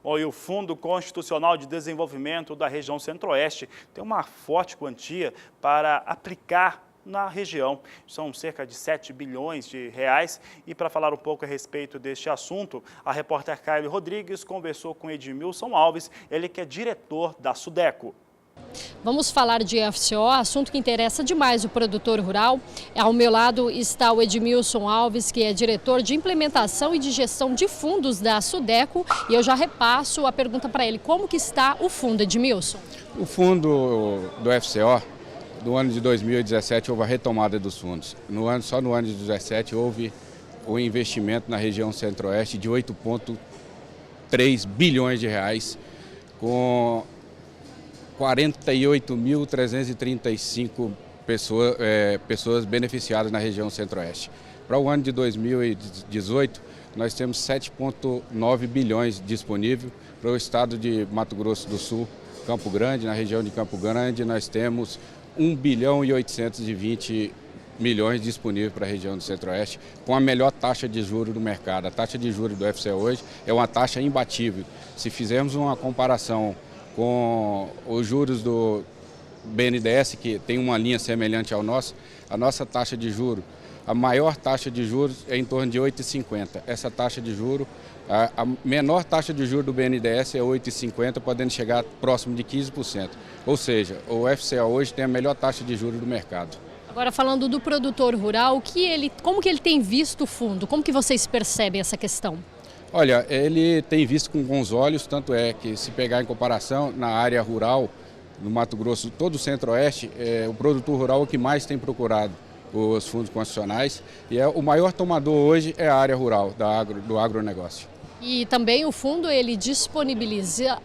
Bom, e o Fundo Constitucional de Desenvolvimento da região Centro-Oeste tem uma forte quantia para aplicar na região. São cerca de 7 bilhões de reais. E para falar um pouco a respeito deste assunto, a repórter Kaile Rodrigues conversou com Edmilson Alves, ele que é diretor da Sudeco. Vamos falar de FCO, assunto que interessa demais o produtor rural. Ao meu lado está o Edmilson Alves, que é diretor de implementação e de gestão de fundos da Sudeco. E eu já repasso a pergunta para ele. Como que está o fundo, Edmilson? O fundo do FCO, do ano de 2017, houve a retomada dos fundos. Só no ano de 2017 houve o investimento na região Centro-Oeste de 8,3 bilhões de reais, com 48.335 pessoas beneficiadas na região Centro-Oeste. Para o ano de 2018, nós temos 7,9 bilhões disponível. Para o estado de Mato Grosso do Sul, Campo Grande, na região de Campo Grande, nós temos 1 bilhão e 820 milhões disponíveis para a região do Centro-Oeste, com a melhor taxa de juros do mercado. A taxa de juros do FCO hoje é uma taxa imbatível. Se fizermos uma comparação com os juros do BNDES, que tem uma linha semelhante ao nosso, a nossa taxa de juros, a maior taxa de juros é em torno de 8,50. Essa taxa de juros, a menor taxa de juros do BNDES é 8,50, podendo chegar próximo de 15%. Ou seja, o FCO hoje tem a melhor taxa de juros do mercado. Agora, falando do produtor rural, como que ele tem visto o fundo? Como que vocês percebem essa questão? Olha, ele tem visto com bons olhos, tanto é que, se pegar em comparação, na área rural, no Mato Grosso, todo o Centro-Oeste, o produtor rural é o que mais tem procurado os fundos constitucionais, e o maior tomador hoje é a área rural, do agronegócio. E também o fundo ele disponibiliza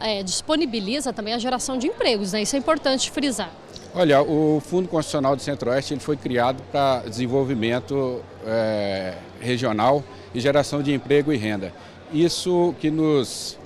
também a geração de empregos, né? Isso é importante frisar. Olha, o Fundo Constitucional do Centro-Oeste ele foi criado para desenvolvimento regional e geração de emprego e renda. Isso que nos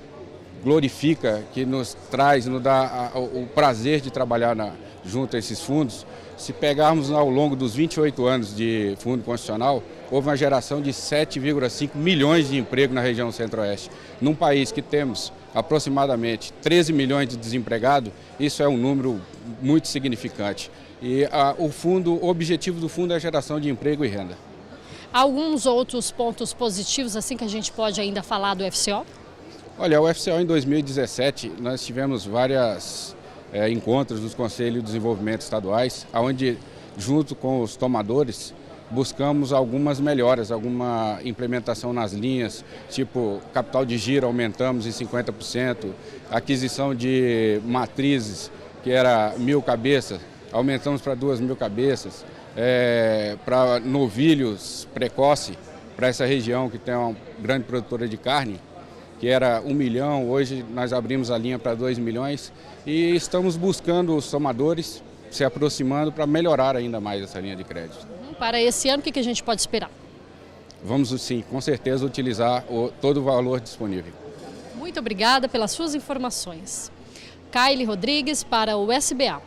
glorifica, que nos traz, nos dá o prazer de trabalhar junto a esses fundos. Se pegarmos ao longo dos 28 anos de Fundo Constitucional, houve uma geração de 7,5 milhões de empregos na região centro-oeste. Num país que temos aproximadamente 13 milhões de desempregados, isso é um número muito significante. E o objetivo do fundo é a geração de emprego e renda. Alguns outros pontos positivos assim que a gente pode ainda falar do FCO? Olha, o FCO em 2017 nós tivemos vários encontros dos Conselhos de Desenvolvimento Estaduais, onde junto com os tomadores buscamos algumas melhoras, alguma implementação nas linhas, tipo capital de giro aumentamos em 50%, aquisição de matrizes que era 1.000 cabeças, aumentamos para 2.000 cabeças, para novilhos precoce, para essa região que tem uma grande produtora de carne, que era 1 milhão, hoje nós abrimos a linha para 2 milhões e estamos buscando os tomadores, se aproximando para melhorar ainda mais essa linha de crédito. Para esse ano, o que a gente pode esperar? Vamos sim, com certeza, utilizar todo o valor disponível. Muito obrigada pelas suas informações. Kaile Rodrigues para o SBA.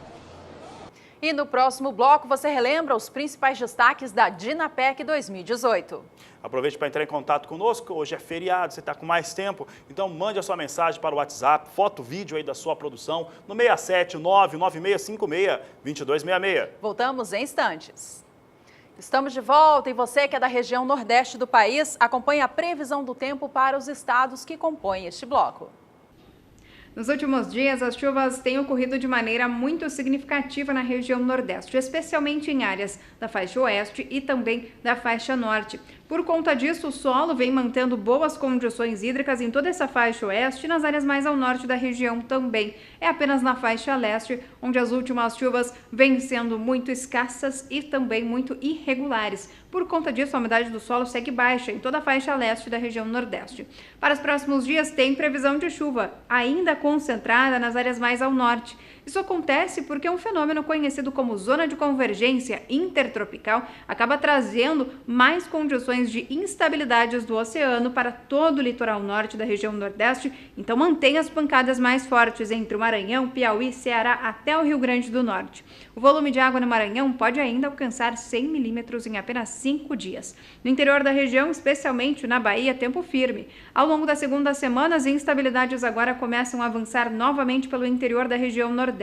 E no próximo bloco você relembra os principais destaques da Dinapec 2018. Aproveite para entrar em contato conosco, hoje é feriado, você está com mais tempo, então mande a sua mensagem para o WhatsApp, foto, vídeo aí da sua produção, no 67996562266. Voltamos em instantes. Estamos de volta e você que é da região nordeste do país, acompanhe a previsão do tempo para os estados que compõem este bloco. Nos últimos dias, as chuvas têm ocorrido de maneira muito significativa na região Nordeste, especialmente em áreas da faixa Oeste e também da faixa Norte. Por conta disso, o solo vem mantendo boas condições hídricas em toda essa faixa Oeste e nas áreas mais ao norte da região também. É apenas na faixa Leste, onde as últimas chuvas vêm sendo muito escassas e também muito irregulares. Por conta disso, a umidade do solo segue baixa em toda a faixa Leste da região Nordeste. Para os próximos dias, tem previsão de chuva, ainda concentrada nas áreas mais ao norte. Isso acontece porque um fenômeno conhecido como zona de convergência intertropical acaba trazendo mais condições de instabilidades do oceano para todo o litoral norte da região Nordeste, então mantém as pancadas mais fortes entre o Maranhão, Piauí, Ceará até o Rio Grande do Norte. O volume de água no Maranhão pode ainda alcançar 100 milímetros em apenas 5 dias. No interior da região, especialmente na Bahia, tempo firme. Ao longo da segunda semana, as instabilidades agora começam a avançar novamente pelo interior da região Nordeste.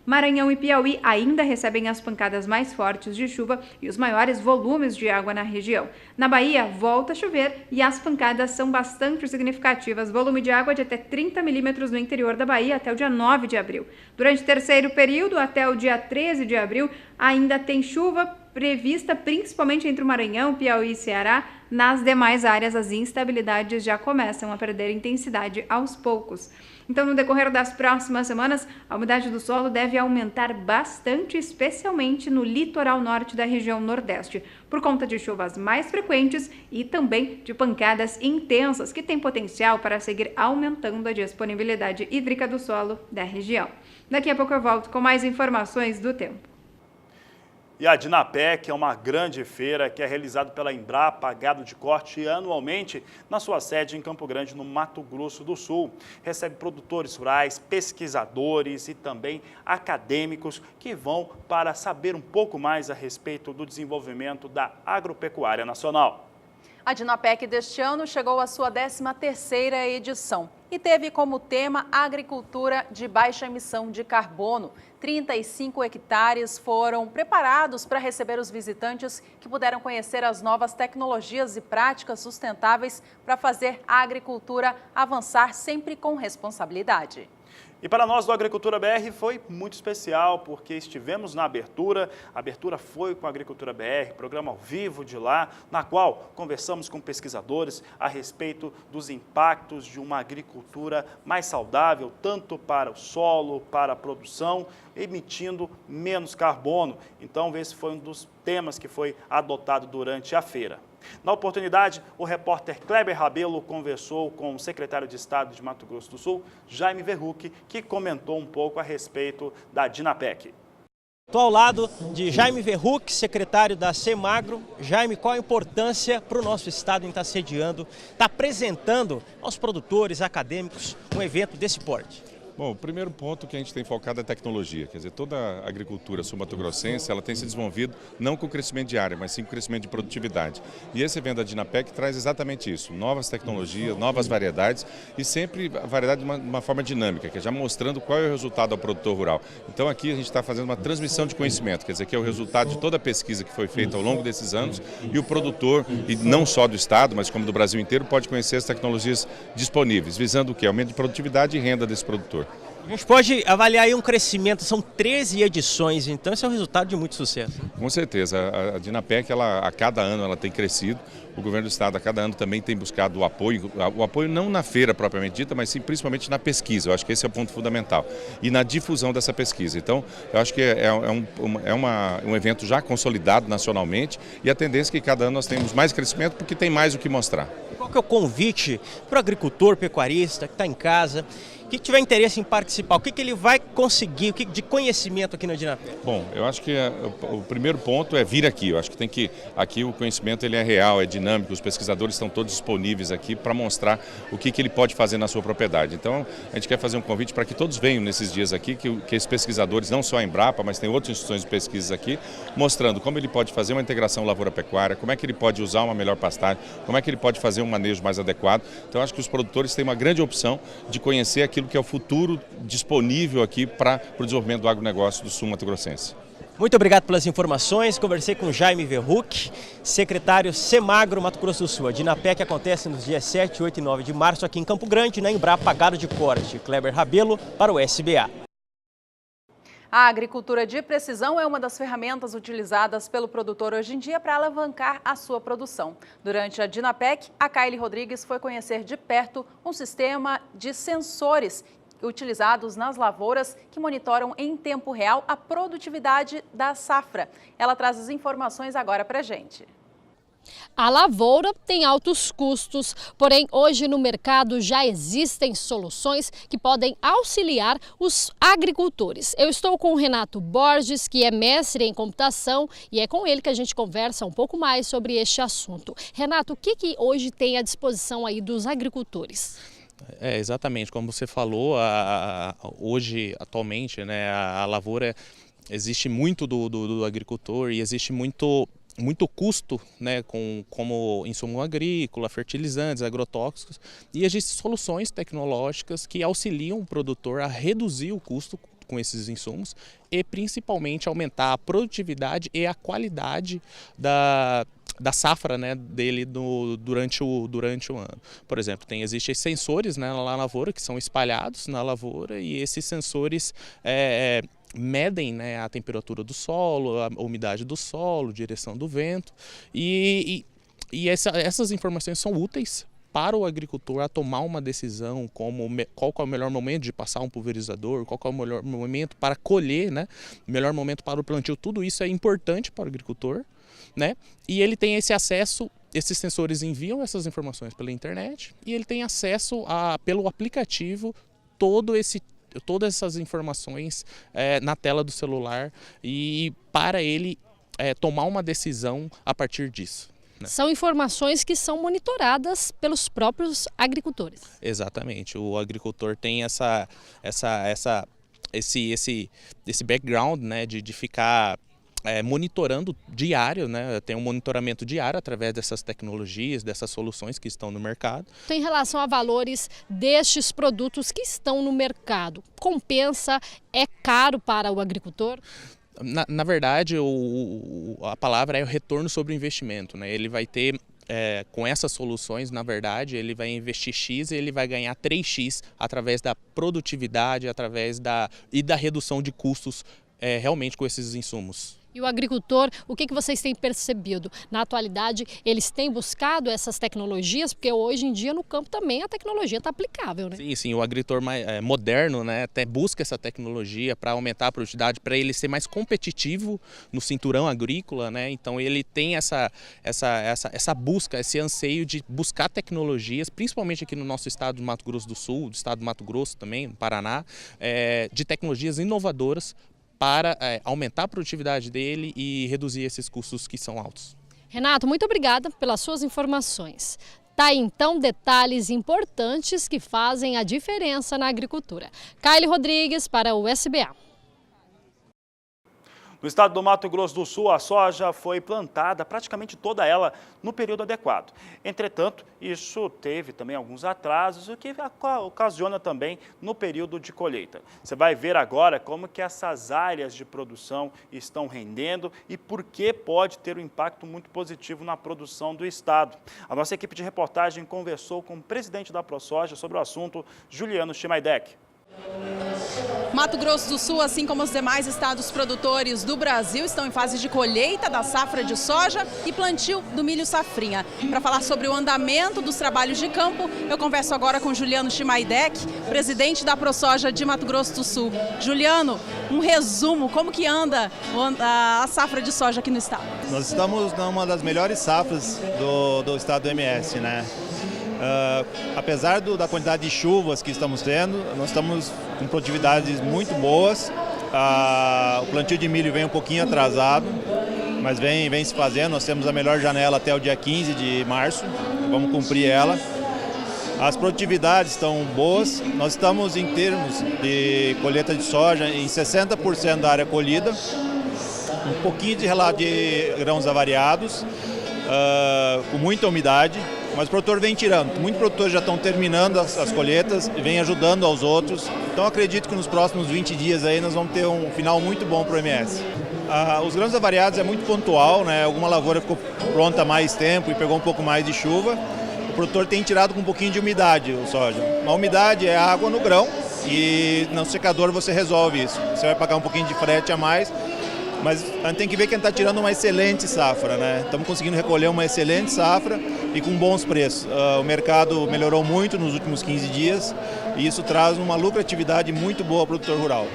Maranhão e Piauí ainda recebem as pancadas mais fortes de chuva e os maiores volumes de água na região. Na Bahia, volta a chover e as pancadas são bastante significativas. Volume de água de até 30 milímetros no interior da Bahia até o dia 9 de abril. Durante o terceiro período, até o dia 13 de abril, ainda tem chuva prevista principalmente entre o Maranhão, Piauí e Ceará. Nas demais áreas, as instabilidades já começam a perder intensidade aos poucos. Então, no decorrer das próximas semanas, a umidade do solo deve aumentar bastante, especialmente no litoral norte da região Nordeste, por conta de chuvas mais frequentes e também de pancadas intensas, que têm potencial para seguir aumentando a disponibilidade hídrica do solo da região. Daqui a pouco eu volto com mais informações do tempo. E a Dinapec é uma grande feira que é realizada pela Embrapa Gado de Corte anualmente na sua sede em Campo Grande, no Mato Grosso do Sul. Recebe produtores rurais, pesquisadores e também acadêmicos que vão para saber um pouco mais a respeito do desenvolvimento da agropecuária nacional. A Dinapec deste ano chegou à sua 13ª edição e teve como tema agricultura de baixa emissão de carbono. 35 hectares foram preparados para receber os visitantes que puderam conhecer as novas tecnologias e práticas sustentáveis para fazer a agricultura avançar sempre com responsabilidade. E para nós do Agricultura BR foi muito especial, porque estivemos na abertura. A abertura foi com a Agricultura BR, programa ao vivo de lá, na qual conversamos com pesquisadores a respeito dos impactos de uma agricultura mais saudável, tanto para o solo, para a produção, emitindo menos carbono. Então, esse foi um dos temas que foi adotado durante a feira. Na oportunidade, o repórter Kleber Rabelo conversou com o secretário de Estado de Mato Grosso do Sul, Jaime Verruc, que comentou um pouco a respeito da Dinapec. Estou ao lado de Jaime Verruc, secretário da Semagro. Jaime, qual a importância para o nosso estado em estar sediando, estar apresentando aos produtores acadêmicos um evento desse porte? Bom, o primeiro ponto que a gente tem focado é a tecnologia, quer dizer, toda a agricultura sul-mato-grossense, ela tem se desenvolvido não com o crescimento de área, mas sim com o crescimento de produtividade. E esse evento da Dinapec traz exatamente isso, novas tecnologias, novas variedades e sempre a variedade de uma forma dinâmica, que é já mostrando qual é o resultado ao produtor rural. Então aqui a gente está fazendo uma transmissão de conhecimento, quer dizer, que é o resultado de toda a pesquisa que foi feita ao longo desses anos e o produtor, e não só do estado, mas como do Brasil inteiro, pode conhecer as tecnologias disponíveis, visando o quê? Aumento de produtividade e renda desse produtor. A gente pode avaliar aí um crescimento, são 13 edições, então esse é o resultado de muito sucesso. Com certeza, a Dinapec, a cada ano ela tem crescido, o governo do estado a cada ano também tem buscado o apoio não na feira propriamente dita, mas sim principalmente na pesquisa, eu acho que esse é o ponto fundamental, e na difusão dessa pesquisa. Então, eu acho que é um evento já consolidado nacionalmente e a tendência é que cada ano nós temos mais crescimento porque tem mais o que mostrar. Qual que é o convite para o agricultor, pecuarista que está em casa, que tiver interesse em participar, o que ele vai conseguir, o que de conhecimento aqui na Dinapec? Bom, eu acho que o primeiro ponto é vir aqui. Eu acho que tem que aqui o conhecimento ele é real, é dinâmico. Os pesquisadores estão todos disponíveis aqui para mostrar o que ele pode fazer na sua propriedade. Então, a gente quer fazer um convite para que todos venham nesses dias aqui, que esses pesquisadores, não só a Embrapa, mas tem outras instituições de pesquisa aqui, mostrando como ele pode fazer uma integração lavoura-pecuária, como é que ele pode usar uma melhor pastagem, como é que ele pode fazer um manejo mais adequado. Então, acho que os produtores têm uma grande opção de conhecer aquilo que é o futuro disponível aqui para o desenvolvimento do agronegócio do sul-mato-grossense. Muito obrigado pelas informações. Conversei com Jaime Verhuck, secretário Semagro, Mato Grosso do Sul. A Dinapec acontece nos dias 7, 8 e 9 de março aqui em Campo Grande, na Embrapa Gado de Corte. Kleber Rabelo para o SBA. A agricultura de precisão é uma das ferramentas utilizadas pelo produtor hoje em dia para alavancar a sua produção. Durante a Dinapec, a Kylie Rodrigues foi conhecer de perto um sistema de sensores utilizados nas lavouras que monitoram em tempo real a produtividade da safra. Ela traz as informações agora para a gente. A lavoura tem altos custos, porém hoje no mercado já existem soluções que podem auxiliar os agricultores. Eu estou com o Renato Borges, que é mestre em computação, e é com ele que a gente conversa um pouco mais sobre este assunto. Renato, o que hoje tem à disposição aí dos agricultores? Exatamente, como você falou, hoje, atualmente, né, a lavoura, existe muito do agricultor e existe muito custo, né, como insumo agrícola, fertilizantes, agrotóxicos, e existem soluções tecnológicas que auxiliam o produtor a reduzir o custo com esses insumos e principalmente aumentar a produtividade e a qualidade da safra, né, dele durante o ano. Por exemplo, existem sensores, né, na lavoura que são espalhados na lavoura e esses sensores medem, né, a temperatura do solo, a umidade do solo, direção do vento e essas informações são úteis para o agricultor a tomar uma decisão como qual é o melhor momento de passar um pulverizador, qual é o melhor momento para colher, né, melhor momento para o plantio. Tudo isso é importante para o agricultor, né? E ele tem esse acesso, esses sensores enviam essas informações pela internet e ele tem acesso pelo aplicativo todas essas informações na tela do celular e para ele tomar uma decisão a partir disso. Né? São informações que são monitoradas pelos próprios agricultores. Exatamente, o agricultor tem esse background, né, de ficar monitorando diário, né? Tem um monitoramento diário através dessas tecnologias, dessas soluções que estão no mercado. Em relação a valores destes produtos que estão no mercado, compensa? É caro para o agricultor? Na verdade, a palavra é o retorno sobre o investimento, né? Ele vai ter, com essas soluções, na verdade, ele vai investir X e ele vai ganhar 3X através da produtividade, através da redução de custos realmente com esses insumos. E o agricultor, o que vocês têm percebido? Na atualidade, eles têm buscado essas tecnologias, porque hoje em dia no campo também a tecnologia está aplicável, né? Sim, o agricultor mais moderno, né, até busca essa tecnologia para aumentar a produtividade, para ele ser mais competitivo no cinturão agrícola, né? Então ele tem essa busca, esse anseio de buscar tecnologias, principalmente aqui no nosso estado do Mato Grosso do Sul, do estado do Mato Grosso também, no Paraná, de tecnologias inovadoras para aumentar a produtividade dele e reduzir esses custos que são altos. Renato, muito obrigada pelas suas informações. Tá aí, então, detalhes importantes que fazem a diferença na agricultura. Kaile Rodrigues para o SBA. No estado do Mato Grosso do Sul, a soja foi plantada, praticamente toda ela, no período adequado. Entretanto, isso teve também alguns atrasos, o que ocasiona também no período de colheita. Você vai ver agora como que essas áreas de produção estão rendendo e por que pode ter um impacto muito positivo na produção do estado. A nossa equipe de reportagem conversou com o presidente da ProSoja sobre o assunto, Juliano Chimaidec. Mato Grosso do Sul, assim como os demais estados produtores do Brasil, estão em fase de colheita da safra de soja e plantio do milho safrinha. Para falar sobre o andamento dos trabalhos de campo, eu converso agora com Juliano Chimaidec, presidente da ProSoja de Mato Grosso do Sul. Juliano, um resumo, como que anda a safra de soja aqui no estado? Nós estamos numa das melhores safras do estado do MS, né? Apesar da quantidade de chuvas que estamos tendo, nós estamos com produtividades muito boas. O plantio de milho vem um pouquinho atrasado, mas vem se fazendo. Nós temos a melhor janela até o dia 15 de março, vamos cumprir ela. As produtividades estão boas, nós estamos em termos de colheita de soja em 60% da área colhida, um pouquinho de grãos avariados, com muita umidade. Mas o produtor vem tirando, muitos produtores já estão terminando as colheitas e vem ajudando aos outros. Então acredito que nos próximos 20 dias aí nós vamos ter um final muito bom para o MS. Os grãos avariados é muito pontual, né? Alguma lavoura ficou pronta há mais tempo e pegou um pouco mais de chuva. O produtor tem tirado com um pouquinho de umidade o soja. A umidade é água no grão e no secador você resolve isso. Você vai pagar um pouquinho de frete a mais. Mas a gente tem que ver que a gente está tirando uma excelente safra, né? Estamos conseguindo recolher uma excelente safra e com bons preços. O mercado melhorou muito nos últimos 15 dias e isso traz uma lucratividade muito boa ao produtor rural.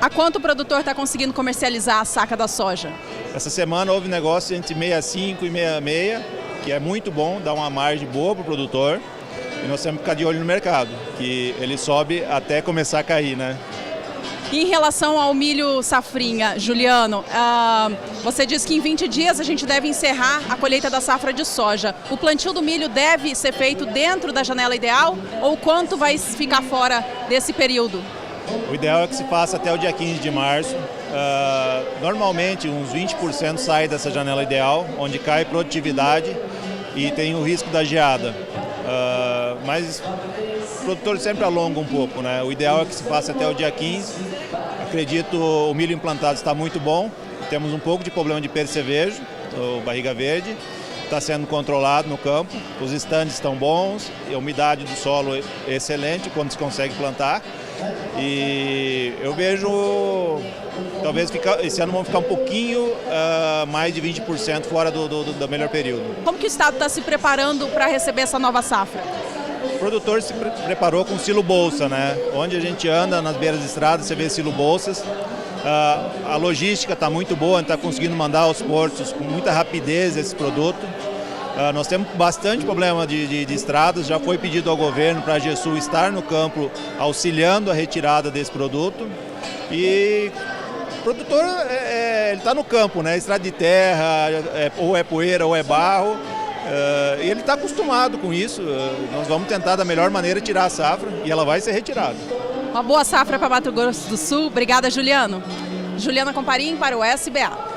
A quanto o produtor está conseguindo comercializar a saca da soja? Essa semana houve negócio entre 65 e 66, que é muito bom, dá uma margem boa para o produtor. E nós temos que ficar de olho no mercado, que ele sobe até começar a cair, né? Em relação ao milho safrinha, Juliano, você disse que em 20 dias a gente deve encerrar a colheita da safra de soja. O plantio do milho deve ser feito dentro da janela ideal ou quanto vai ficar fora desse período? O ideal é que se faça até o dia 15 de março. Normalmente uns 20% sai dessa janela ideal, onde cai produtividade e tem o risco da geada. Mas o produtor sempre alonga um pouco, né? O ideal é que se faça até o dia 15. Acredito o milho implantado está muito bom. Temos um pouco de problema de percevejo, ou barriga verde. Está sendo controlado no campo. Os estandes estão bons, a umidade do solo é excelente quando se consegue plantar. E eu vejo, talvez esse ano vamos ficar um pouquinho mais de 20% fora do melhor período. Como que o estado está se preparando para receber essa nova safra? O produtor se preparou com silo bolsa, né? Onde a gente anda nas beiras de estrada, você vê silo bolsas. A logística está muito boa, a gente está conseguindo mandar aos portos com muita rapidez esse produto. Nós temos bastante problema de estradas, já foi pedido ao governo para a GESUL estar no campo auxiliando a retirada desse produto. E o produtor ele está no campo, né? Estrada de terra, ou é poeira ou é barro. E ele está acostumado com isso. Nós vamos tentar da melhor maneira tirar a safra e ela vai ser retirada. Uma boa safra para Mato Grosso do Sul. Obrigada, Juliano. Juliana Comparim para o SBA.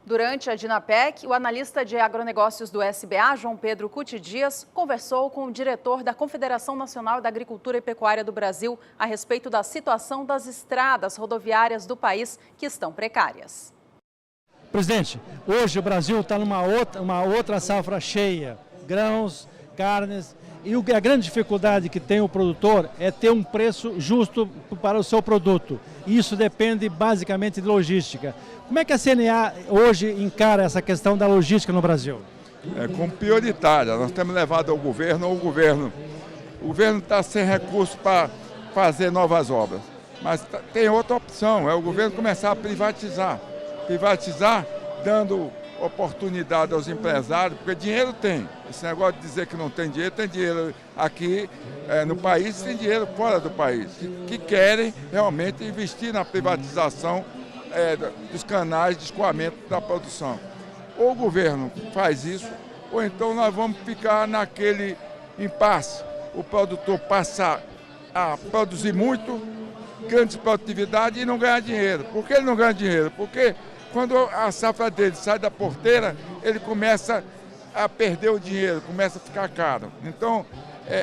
Durante a Dinapec, o analista de agronegócios do SBA, João Pedro Cuti Dias, conversou com o diretor da Confederação Nacional da Agricultura e Pecuária do Brasil a respeito da situação das estradas rodoviárias do país que estão precárias. Presidente, hoje o Brasil está numa outra safra cheia, grãos, carnes, E a grande dificuldade que tem o produtor é ter um preço justo para o seu produto. E isso depende basicamente de logística. Como é que a CNA hoje encara essa questão da logística no Brasil? Como prioritária. Nós temos levado ao governo. O governo está sem recursos para fazer novas obras. Mas tem outra opção, é o governo começar a privatizar. Privatizar dando oportunidade aos empresários, porque dinheiro tem. Esse negócio de dizer que não tem dinheiro aqui no país, tem dinheiro fora do país, que querem realmente investir na privatização dos canais de escoamento da produção. Ou o governo faz isso, ou então nós vamos ficar naquele impasse. O produtor passa a produzir muito, grande produtividade e não ganhar dinheiro. Por que ele não ganha dinheiro? Porque quando a safra dele sai da porteira, ele começa a perder o dinheiro, começa a ficar caro. Então,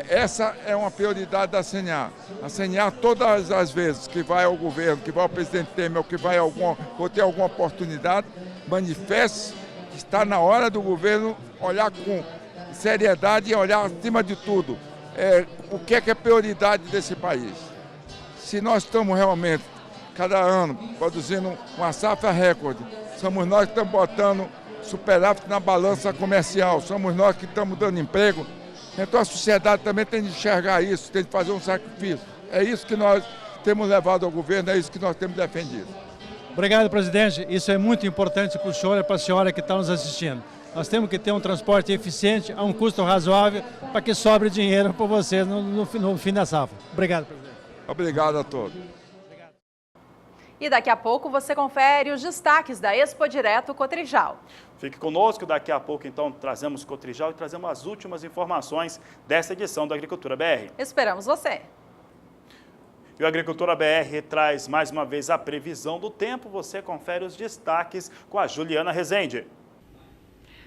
essa é uma prioridade da CNA. A CNA, todas as vezes que vai ao governo, que vai ao presidente Temer, ou que vai ou ter alguma oportunidade, manifeste que está na hora do governo olhar com seriedade e olhar acima de tudo o que é prioridade desse país. Se nós estamos realmente cada ano produzindo uma safra recorde, somos nós que estamos botando superávit na balança comercial, somos nós que estamos dando emprego, então a sociedade também tem de enxergar isso, tem de fazer um sacrifício. É isso que nós temos levado ao governo, é isso que nós temos defendido. Obrigado, presidente. Isso é muito importante para o senhor e para a senhora que está nos assistindo. Nós temos que ter um transporte eficiente, a um custo razoável, para que sobre dinheiro para vocês no fim da safra. Obrigado, presidente. Obrigado a todos. E daqui a pouco você confere os destaques da Expo Direto Cotrijal. Fique conosco, daqui a pouco então trazemos Cotrijal e trazemos as últimas informações dessa edição do Agricultura BR. Esperamos você! E o Agricultura BR traz mais uma vez a previsão do tempo, você confere os destaques com a Juliana Rezende.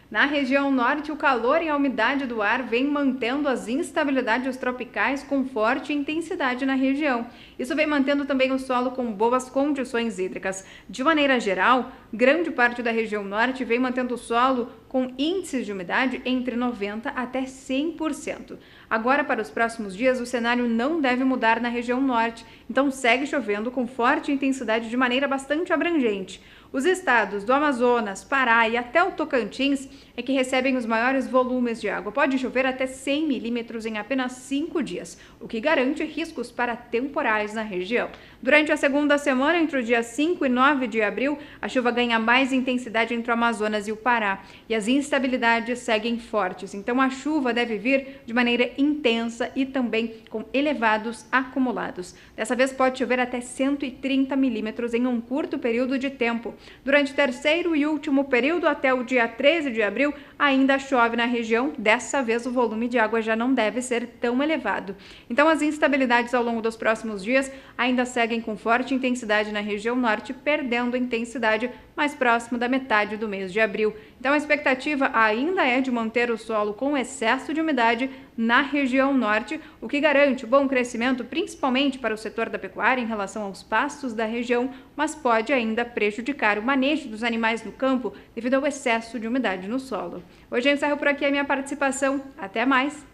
Na região norte, o calor e a umidade do ar vem mantendo as instabilidades tropicais com forte intensidade na região. Isso vem mantendo também o solo com boas condições hídricas. De maneira geral, grande parte da região norte vem mantendo o solo com índices de umidade entre 90% até 100%. Agora, para os próximos dias, o cenário não deve mudar na região norte, então segue chovendo com forte intensidade de maneira bastante abrangente. Os estados do Amazonas, Pará e até o Tocantins é que recebem os maiores volumes de água. Pode chover até 100 milímetros em apenas 5 dias, o que garante riscos para temporais na região. Durante a segunda semana, entre o dia 5 e 9 de abril, a chuva ganha mais intensidade entre o Amazonas e o Pará e as instabilidades seguem fortes. Então a chuva deve vir de maneira intensa e também com elevados acumulados. Dessa vez pode chover até 130 milímetros em um curto período de tempo. Durante o terceiro e último período, até o dia 13 de abril, ainda chove na região. Dessa vez, o volume de água já não deve ser tão elevado. Então, as instabilidades ao longo dos próximos dias ainda seguem com forte intensidade na região norte, perdendo intensidade mais próximo da metade do mês de abril. Então, a expectativa ainda é de manter o solo com excesso de umidade na região norte, o que garante bom crescimento, principalmente para o setor da pecuária em relação aos pastos da região, mas pode ainda prejudicar o manejo dos animais no campo devido ao excesso de umidade no solo. Hoje eu encerro por aqui a minha participação. Até mais!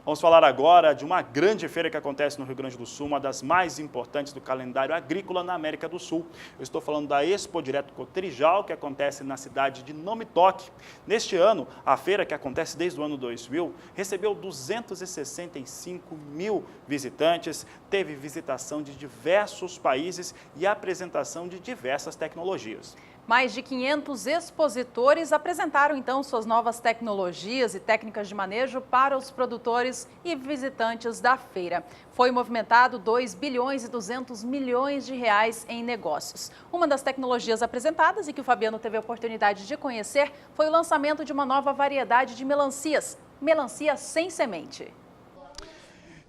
Vamos falar agora de uma grande feira que acontece no Rio Grande do Sul, uma das mais importantes do calendário agrícola na América do Sul. Eu estou falando da Expo Direto Cotrijal, que acontece na cidade de Nome Toque. Neste ano, a feira, que acontece desde o ano 2000, recebeu 265 mil visitantes, teve visitação de diversos países e apresentação de diversas tecnologias. Mais de 500 expositores apresentaram então suas novas tecnologias e técnicas de manejo para os produtores e visitantes da feira. Foi movimentado 2 bilhões e 200 milhões de reais em negócios. Uma das tecnologias apresentadas e que o Fabiano teve a oportunidade de conhecer foi o lançamento de uma nova variedade de melancia sem semente.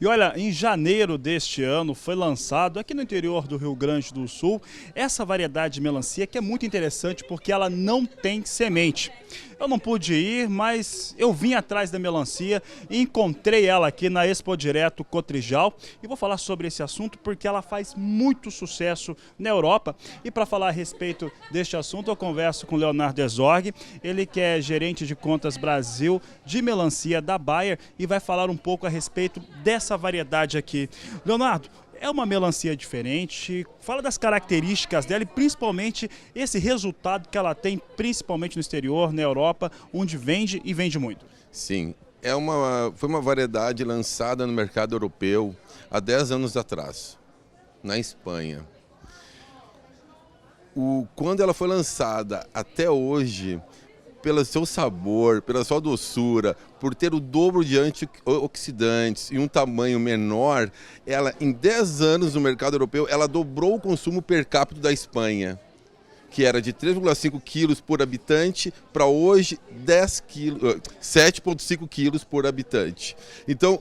E olha, em janeiro deste ano foi lançado aqui no interior do Rio Grande do Sul essa variedade de melancia que é muito interessante porque ela não tem semente. Eu não pude ir, mas eu vim atrás da melancia e encontrei ela aqui na Expo Direto Cotrijal. E vou falar sobre esse assunto porque ela faz muito sucesso na Europa. E para falar a respeito deste assunto, eu converso com o Leonardo Herzog, ele que é gerente de contas Brasil de melancia da Bayer e vai falar um pouco a respeito dessa variedade aqui. Leonardo, é uma melancia diferente, fala das características dela e principalmente esse resultado que ela tem, principalmente no exterior, na Europa, onde vende e vende muito. Sim, foi uma variedade lançada no mercado europeu há 10 anos atrás, na Espanha. Quando ela foi lançada até hoje, pelo seu sabor, pela sua doçura, por ter o dobro de antioxidantes e um tamanho menor, ela em 10 anos no mercado europeu, ela dobrou o consumo per capita da Espanha, que era de 3,5 quilos por habitante para hoje 7,5 quilos por habitante. Então,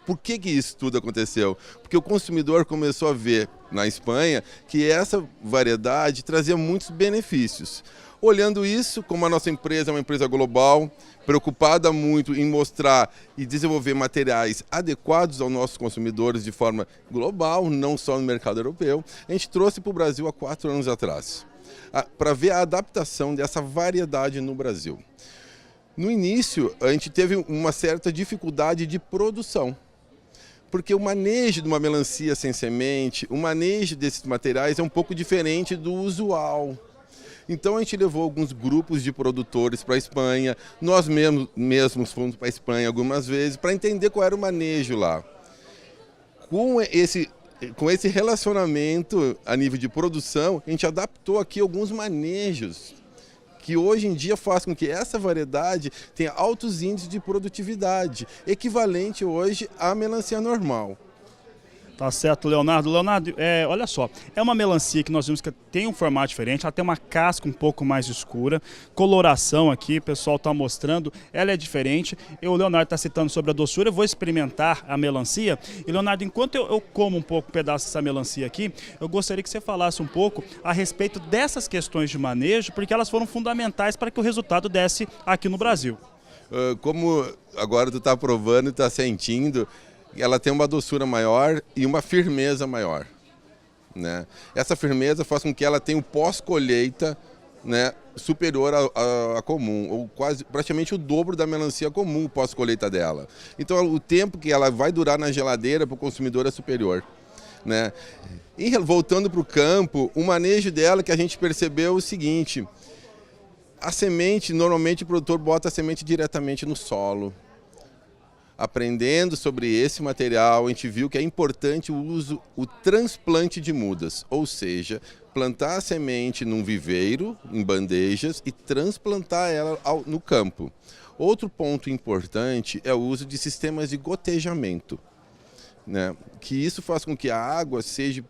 por que isso tudo aconteceu? Porque o consumidor começou a ver na Espanha que essa variedade trazia muitos benefícios. Olhando isso, como a nossa empresa é uma empresa global, preocupada muito em mostrar e desenvolver materiais adequados aos nossos consumidores de forma global, não só no mercado europeu, a gente trouxe para o Brasil há 4 anos atrás, para ver a adaptação dessa variedade no Brasil. No início, a gente teve uma certa dificuldade de produção, porque o manejo de uma melancia sem semente, o manejo desses materiais é um pouco diferente do usual. Então a gente levou alguns grupos de produtores para a Espanha, nós mesmos fomos para a Espanha algumas vezes para entender qual era o manejo lá. Com esse relacionamento a nível de produção, a gente adaptou aqui alguns manejos que hoje em dia faz com que essa variedade tenha altos índices de produtividade, equivalente hoje à melancia normal. Tá certo, Leonardo. Leonardo, olha só, é uma melancia que nós vimos que tem um formato diferente, ela tem uma casca um pouco mais escura, coloração aqui, o pessoal está mostrando, ela é diferente. O Leonardo está citando sobre a doçura, eu vou experimentar a melancia. E Leonardo, enquanto eu como um pouco pedaço dessa melancia aqui, eu gostaria que você falasse um pouco a respeito dessas questões de manejo, porque elas foram fundamentais para que o resultado desse aqui no Brasil. Como agora tu está provando e está sentindo, ela tem uma doçura maior e uma firmeza maior, né? Essa firmeza faz com que ela tenha um pós-colheita, né, superior à comum, ou praticamente o dobro da melancia comum pós-colheita dela. Então o tempo que ela vai durar na geladeira para o consumidor é superior, né? E voltando para o campo, o manejo dela que a gente percebeu é o seguinte: a semente, normalmente o produtor bota a semente diretamente no solo. Aprendendo sobre esse material, a gente viu que é importante o transplante de mudas, ou seja, plantar a semente num viveiro, em bandejas, e transplantar ela no campo. Outro ponto importante é o uso de sistemas de gotejamento, né? Que isso faz com que a água seja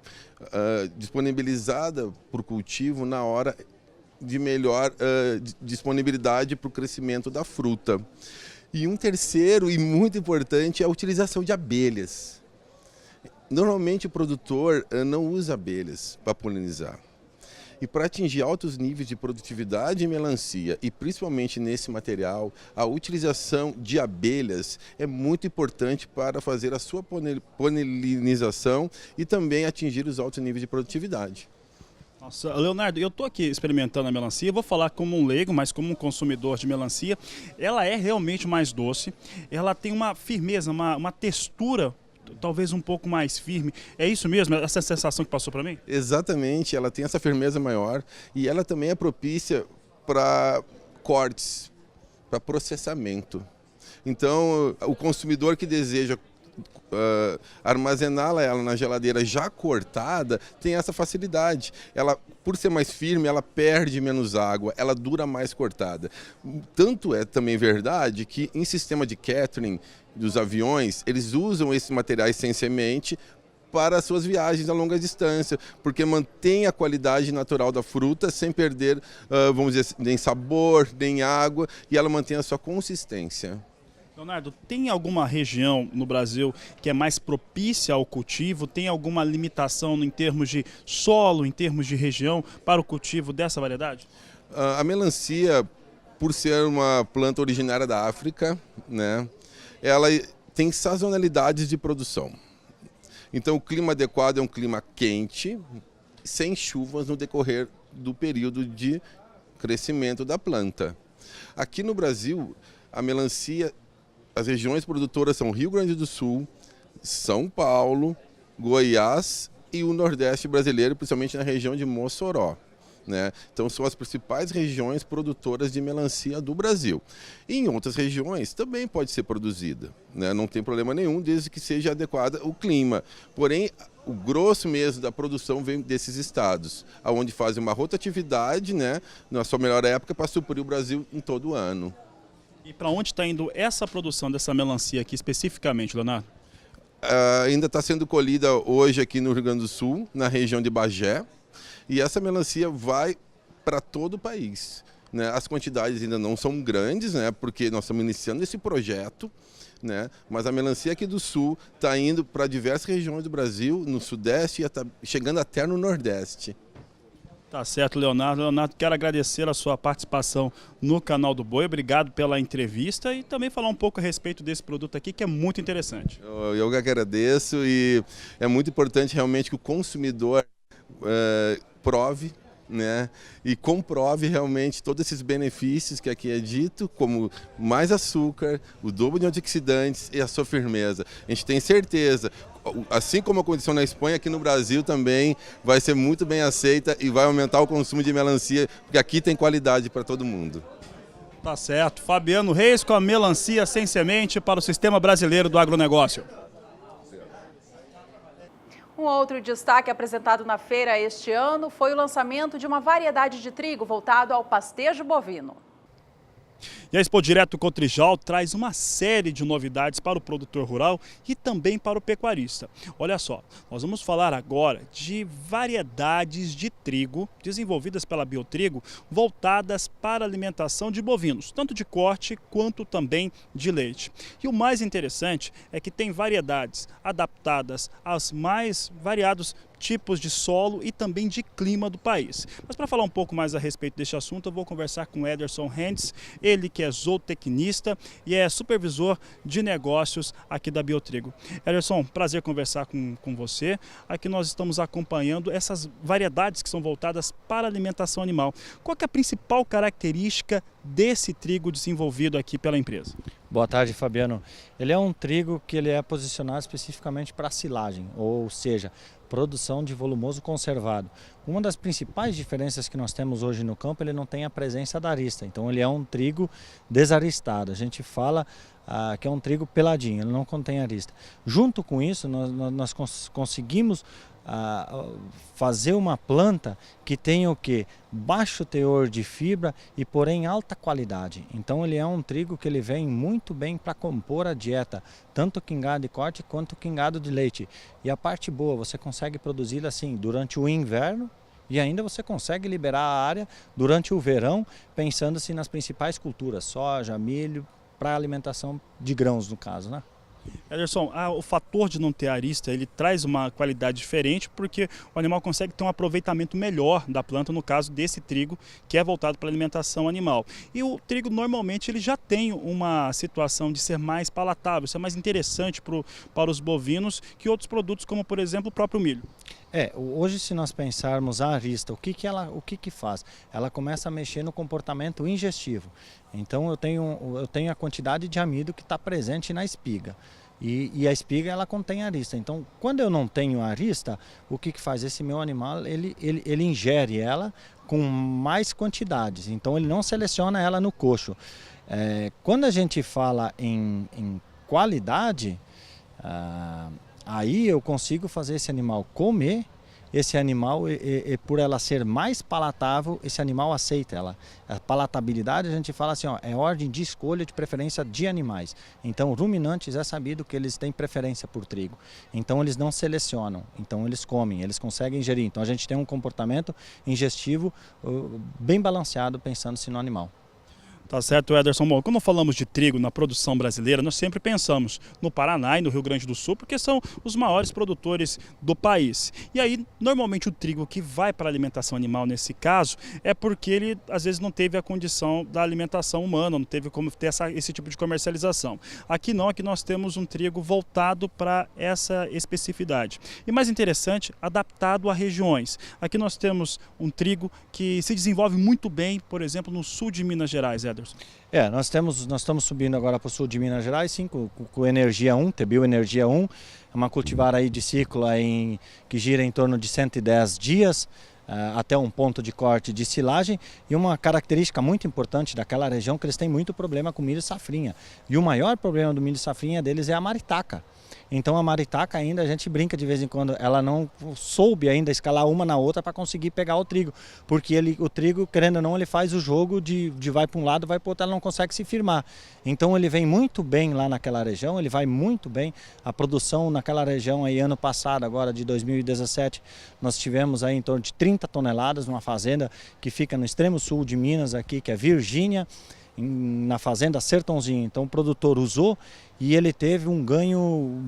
disponibilizada para o cultivo na hora de melhor disponibilidade para o crescimento da fruta. E um terceiro e muito importante é a utilização de abelhas. Normalmente o produtor não usa abelhas para polinizar. E para atingir altos níveis de produtividade em melancia, e principalmente nesse material, a utilização de abelhas é muito importante para fazer a sua polinização e também atingir os altos níveis de produtividade. Nossa, Leonardo, eu estou aqui experimentando a melancia, vou falar como um leigo, mas como um consumidor de melancia. Ela é realmente mais doce, ela tem uma firmeza, uma textura talvez um pouco mais firme. É isso mesmo, essa sensação que passou para mim? Exatamente, ela tem essa firmeza maior e ela também é propícia para cortes, para processamento. Então, o consumidor que deseja armazená-la ela na geladeira já cortada, tem essa facilidade. Ela, por ser mais firme, ela perde menos água, ela dura mais cortada. Tanto é também verdade que em sistema de catering dos aviões, eles usam esses materiais sem semente para as suas viagens a longa distância, porque mantém a qualidade natural da fruta sem perder, vamos dizer, nem sabor, nem água, e ela mantém a sua consistência. Leonardo, tem alguma região no Brasil que é mais propícia ao cultivo? Tem alguma limitação em termos de solo, em termos de região, para o cultivo dessa variedade? A melancia, por ser uma planta originária da África, né, ela tem sazonalidades de produção. Então o clima adequado é um clima quente, sem chuvas no decorrer do período de crescimento da planta. Aqui no Brasil, a melancia, as regiões produtoras são Rio Grande do Sul, São Paulo, Goiás e o Nordeste brasileiro, principalmente na região de Mossoró, né? Então são as principais regiões produtoras de melancia do Brasil. E em outras regiões também pode ser produzida, né? Não tem problema nenhum, desde que seja adequada o clima. Porém, o grosso mesmo da produção vem desses estados, onde fazem uma rotatividade, né, na sua melhor época, para suprir o Brasil em todo o ano. E para onde está indo essa produção dessa melancia aqui especificamente, Leonardo? Ainda está sendo colhida hoje aqui no Rio Grande do Sul, na região de Bagé, e essa melancia vai para todo o país, né? As quantidades ainda não são grandes, né, porque nós estamos iniciando esse projeto, né, mas a melancia aqui do Sul está indo para diversas regiões do Brasil, no Sudeste e chegando até no Nordeste. Tá certo, Leonardo. Leonardo, quero agradecer a sua participação no Canal do Boi. Obrigado pela entrevista e também falar um pouco a respeito desse produto aqui, que é muito interessante. Eu que agradeço, e é muito importante realmente que o consumidor prove, né, e comprove realmente todos esses benefícios que aqui é dito, como mais açúcar, o dobro de antioxidantes e a sua firmeza. A gente tem certeza, assim como aconteceu na Espanha, aqui no Brasil também vai ser muito bem aceita e vai aumentar o consumo de melancia, porque aqui tem qualidade para todo mundo. Tá certo. Fabiano Reis com a melancia sem semente para o Sistema Brasileiro do Agronegócio. Um outro destaque apresentado na feira este ano foi o lançamento de uma variedade de trigo voltado ao pastejo bovino. E a Expo Direto Cotrijal traz uma série de novidades para o produtor rural e também para o pecuarista. Olha só, nós vamos falar agora de variedades de trigo desenvolvidas pela Biotrigo voltadas para a alimentação de bovinos, tanto de corte quanto também de leite. E o mais interessante é que tem variedades adaptadas aos mais variados tipos de solo e também de clima do país. Mas para falar um pouco mais a respeito deste assunto, eu vou conversar com Ederson Hentz, ele que é zootecnista e é supervisor de negócios aqui da Biotrigo. Ederson, prazer conversar com você. Aqui nós estamos acompanhando essas variedades que são voltadas para a alimentação animal. Qual que é a principal característica desse trigo desenvolvido aqui pela empresa? Boa tarde, Fabiano. Ele é um trigo que ele é posicionado especificamente para silagem, ou seja, produção de volumoso conservado. Uma das principais diferenças que nós temos hoje no campo, ele não tem a presença da arista, então ele é um trigo desaristado. A gente fala que é um trigo peladinho, ele não contém arista. Junto com isso, nós conseguimos fazer uma planta que tenha o quê? Baixo teor de fibra e porém alta qualidade. Então ele é um trigo que ele vem muito bem para compor a dieta, tanto quingado de corte quanto quingado de leite. E a parte boa, você consegue produzi-lo assim durante o inverno e ainda você consegue liberar a área durante o verão, pensando-se nas principais culturas, soja, milho, para alimentação de grãos no caso, né? Ederson, o fator de não ter arista, ele traz uma qualidade diferente porque o animal consegue ter um aproveitamento melhor da planta, no caso desse trigo que é voltado para a alimentação animal. E o trigo normalmente ele já tem uma situação de ser mais palatável, ser mais interessante para os bovinos que outros produtos, como por exemplo o próprio milho. Hoje se nós pensarmos a arista, o que faz? Ela começa a mexer no comportamento ingestivo. Então eu tenho a quantidade de amido que está presente na espiga. E a espiga ela contém arista. Então quando eu não tenho arista, o que faz? Esse meu animal ele ingere ela com mais quantidades. Então ele não seleciona ela no coxo. Quando a gente fala em qualidade, aí eu consigo fazer esse animal comer, esse animal, por ela ser mais palatável, esse animal aceita ela. A palatabilidade, a gente fala assim, é ordem de escolha de preferência de animais. Então, ruminantes é sabido que eles têm preferência por trigo. Então, eles não selecionam, então eles comem, eles conseguem ingerir. Então, a gente tem um comportamento ingestivo bem balanceado, pensando-se no animal. Tá certo, Ederson. Bom, quando falamos de trigo na produção brasileira, nós sempre pensamos no Paraná e no Rio Grande do Sul, porque são os maiores produtores do país. E aí, normalmente o trigo que vai para a alimentação animal, nesse caso, é porque ele às vezes não teve a condição da alimentação humana, não teve como ter esse tipo de comercialização. Aqui não, aqui nós temos um trigo voltado para essa especificidade. E mais interessante, adaptado a regiões. Aqui nós temos um trigo que se desenvolve muito bem, por exemplo, no sul de Minas Gerais, Ederson. Nós estamos subindo agora para o sul de Minas Gerais, sim, com Energia 1, TBio Energia 1, é uma cultivar aí de ciclo que gira em torno de 110 dias, até um ponto de corte de silagem, e uma característica muito importante daquela região que eles têm muito problema com milho safrinha. E o maior problema do milho safrinha deles é a maritaca. Então a maritaca ainda, a gente brinca de vez em quando, ela não soube ainda escalar uma na outra para conseguir pegar o trigo. Porque o trigo, querendo ou não, ele faz o jogo de vai para um lado, vai para o outro, ela não consegue se firmar. Então ele vem muito bem lá naquela região, ele vai muito bem. A produção naquela região aí, ano passado, agora de 2017, nós tivemos aí em torno de 30 toneladas numa fazenda que fica no extremo sul de Minas aqui, que é Virgínia, na fazenda Sertãozinho. Então o produtor usou e ele teve um ganho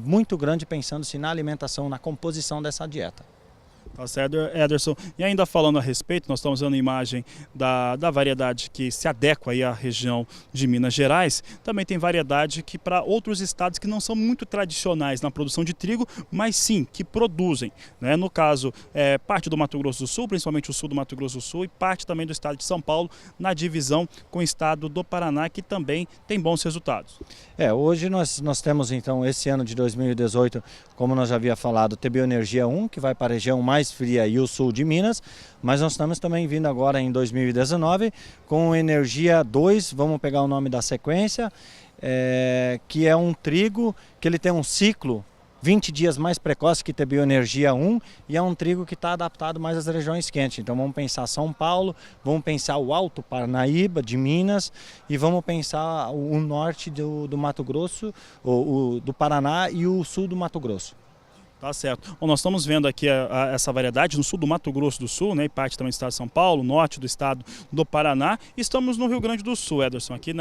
muito grande pensando-se na alimentação, na composição dessa dieta. Tá certo, Ederson. E ainda falando a respeito, nós estamos usando a imagem da variedade que se adequa aí à região de Minas Gerais. Também tem variedade que para outros estados que não são muito tradicionais na produção de trigo, mas sim, que produzem. Né? No caso, parte do Mato Grosso do Sul, principalmente o sul do Mato Grosso do Sul, e parte também do estado de São Paulo, na divisão com o estado do Paraná, que também tem bons resultados. Hoje nós temos então esse ano de 2018, como nós já havia falado, TBio Energia 1, que vai para a região mais fria e o sul de Minas, mas nós estamos também vindo agora em 2019 com Energia 2, vamos pegar o nome da sequência, que é um trigo que ele tem um ciclo 20 dias mais precoce que TBio Energia 1 e é um trigo que está adaptado mais às regiões quentes. Então vamos pensar São Paulo, vamos pensar o Alto Parnaíba de Minas e vamos pensar o norte do Mato Grosso, do Paraná e o sul do Mato Grosso. Tá certo. Bom, nós estamos vendo aqui essa variedade no sul do Mato Grosso do Sul, né, e parte também do estado de São Paulo, norte do estado do Paraná. Estamos no Rio Grande do Sul, Ederson, aqui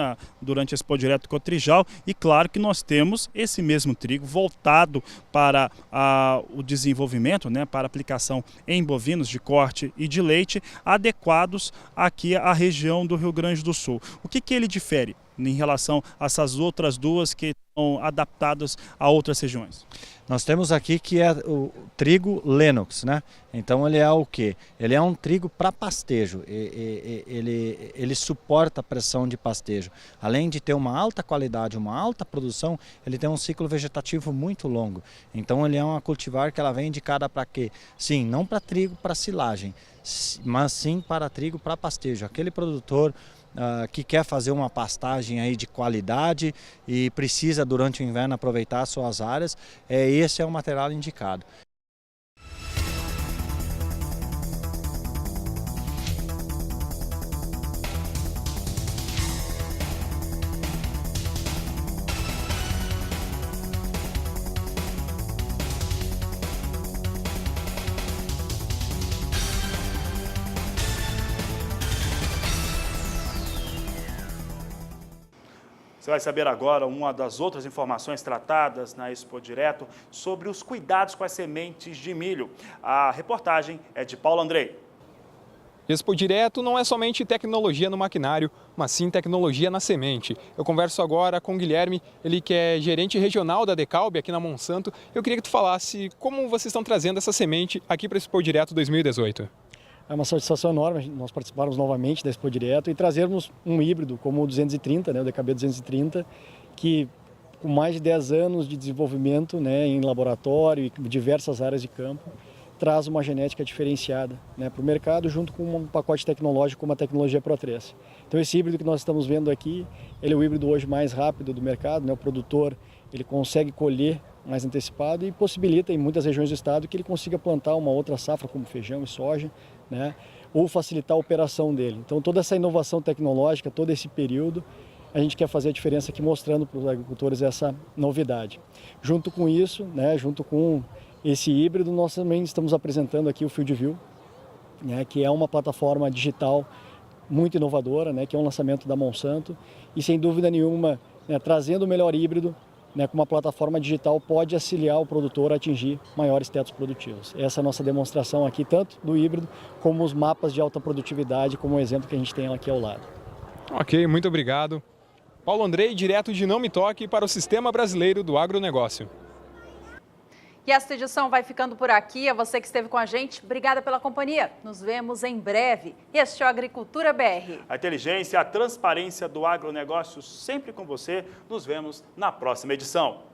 durante esse Expo Direto Cotrijal, e claro que nós temos esse mesmo trigo voltado para o desenvolvimento, né, para aplicação em bovinos de corte e de leite, adequados aqui à região do Rio Grande do Sul. O que ele difere em relação a essas outras duas que estão adaptadas a outras regiões? Nós temos aqui que é o trigo Lenox, né? Então ele é o quê? Ele é um trigo para pastejo, ele suporta a pressão de pastejo. Além de ter uma alta qualidade, uma alta produção, ele tem um ciclo vegetativo muito longo. Então ele é uma cultivar que ela vem indicada para quê? Sim, não para trigo, para silagem, mas sim para trigo para pastejo. Aquele produtor que quer fazer uma pastagem aí de qualidade e precisa durante o inverno aproveitar suas áreas, esse é o material indicado. Você vai saber agora uma das outras informações tratadas na Expo Direto sobre os cuidados com as sementes de milho. A reportagem é de Paulo Andrei. Expo Direto não é somente tecnologia no maquinário, mas sim tecnologia na semente. Eu converso agora com o Guilherme, ele que é gerente regional da Decalb aqui na Monsanto. Eu queria que tu falasse como vocês estão trazendo essa semente aqui para a Expo Direto 2018. É uma satisfação enorme nós participarmos novamente da Expo Direto e trazermos um híbrido como o 230, né, o DKB 230, que com mais de 10 anos de desenvolvimento, né, em laboratório e diversas áreas de campo, traz uma genética diferenciada, né, para o mercado junto com um pacote tecnológico como a tecnologia Pro3. Então esse híbrido que nós estamos vendo aqui, ele é o híbrido hoje mais rápido do mercado, né, o produtor ele consegue colher mais antecipado e possibilita em muitas regiões do estado que ele consiga plantar uma outra safra como feijão e soja, né, ou facilitar a operação dele. Então toda essa inovação tecnológica, todo esse período, a gente quer fazer a diferença aqui mostrando para os agricultores essa novidade. Junto com isso, né, junto com esse híbrido, nós também estamos apresentando aqui o FieldView, né, que é uma plataforma digital muito inovadora, né, que é um lançamento da Monsanto, e sem dúvida nenhuma, né, trazendo o melhor híbrido, né, com uma plataforma digital, pode auxiliar o produtor a atingir maiores tetos produtivos. Essa é a nossa demonstração aqui, tanto do híbrido como os mapas de alta produtividade, como o exemplo que a gente tem aqui ao lado. Ok, muito obrigado. Paulo Andrei, direto de Não Me Toque para o Sistema Brasileiro do Agronegócio. E esta edição vai ficando por aqui. A você que esteve com a gente, obrigada pela companhia. Nos vemos em breve. Este é o Agricultura BR. A inteligência, a transparência do agronegócio sempre com você. Nos vemos na próxima edição.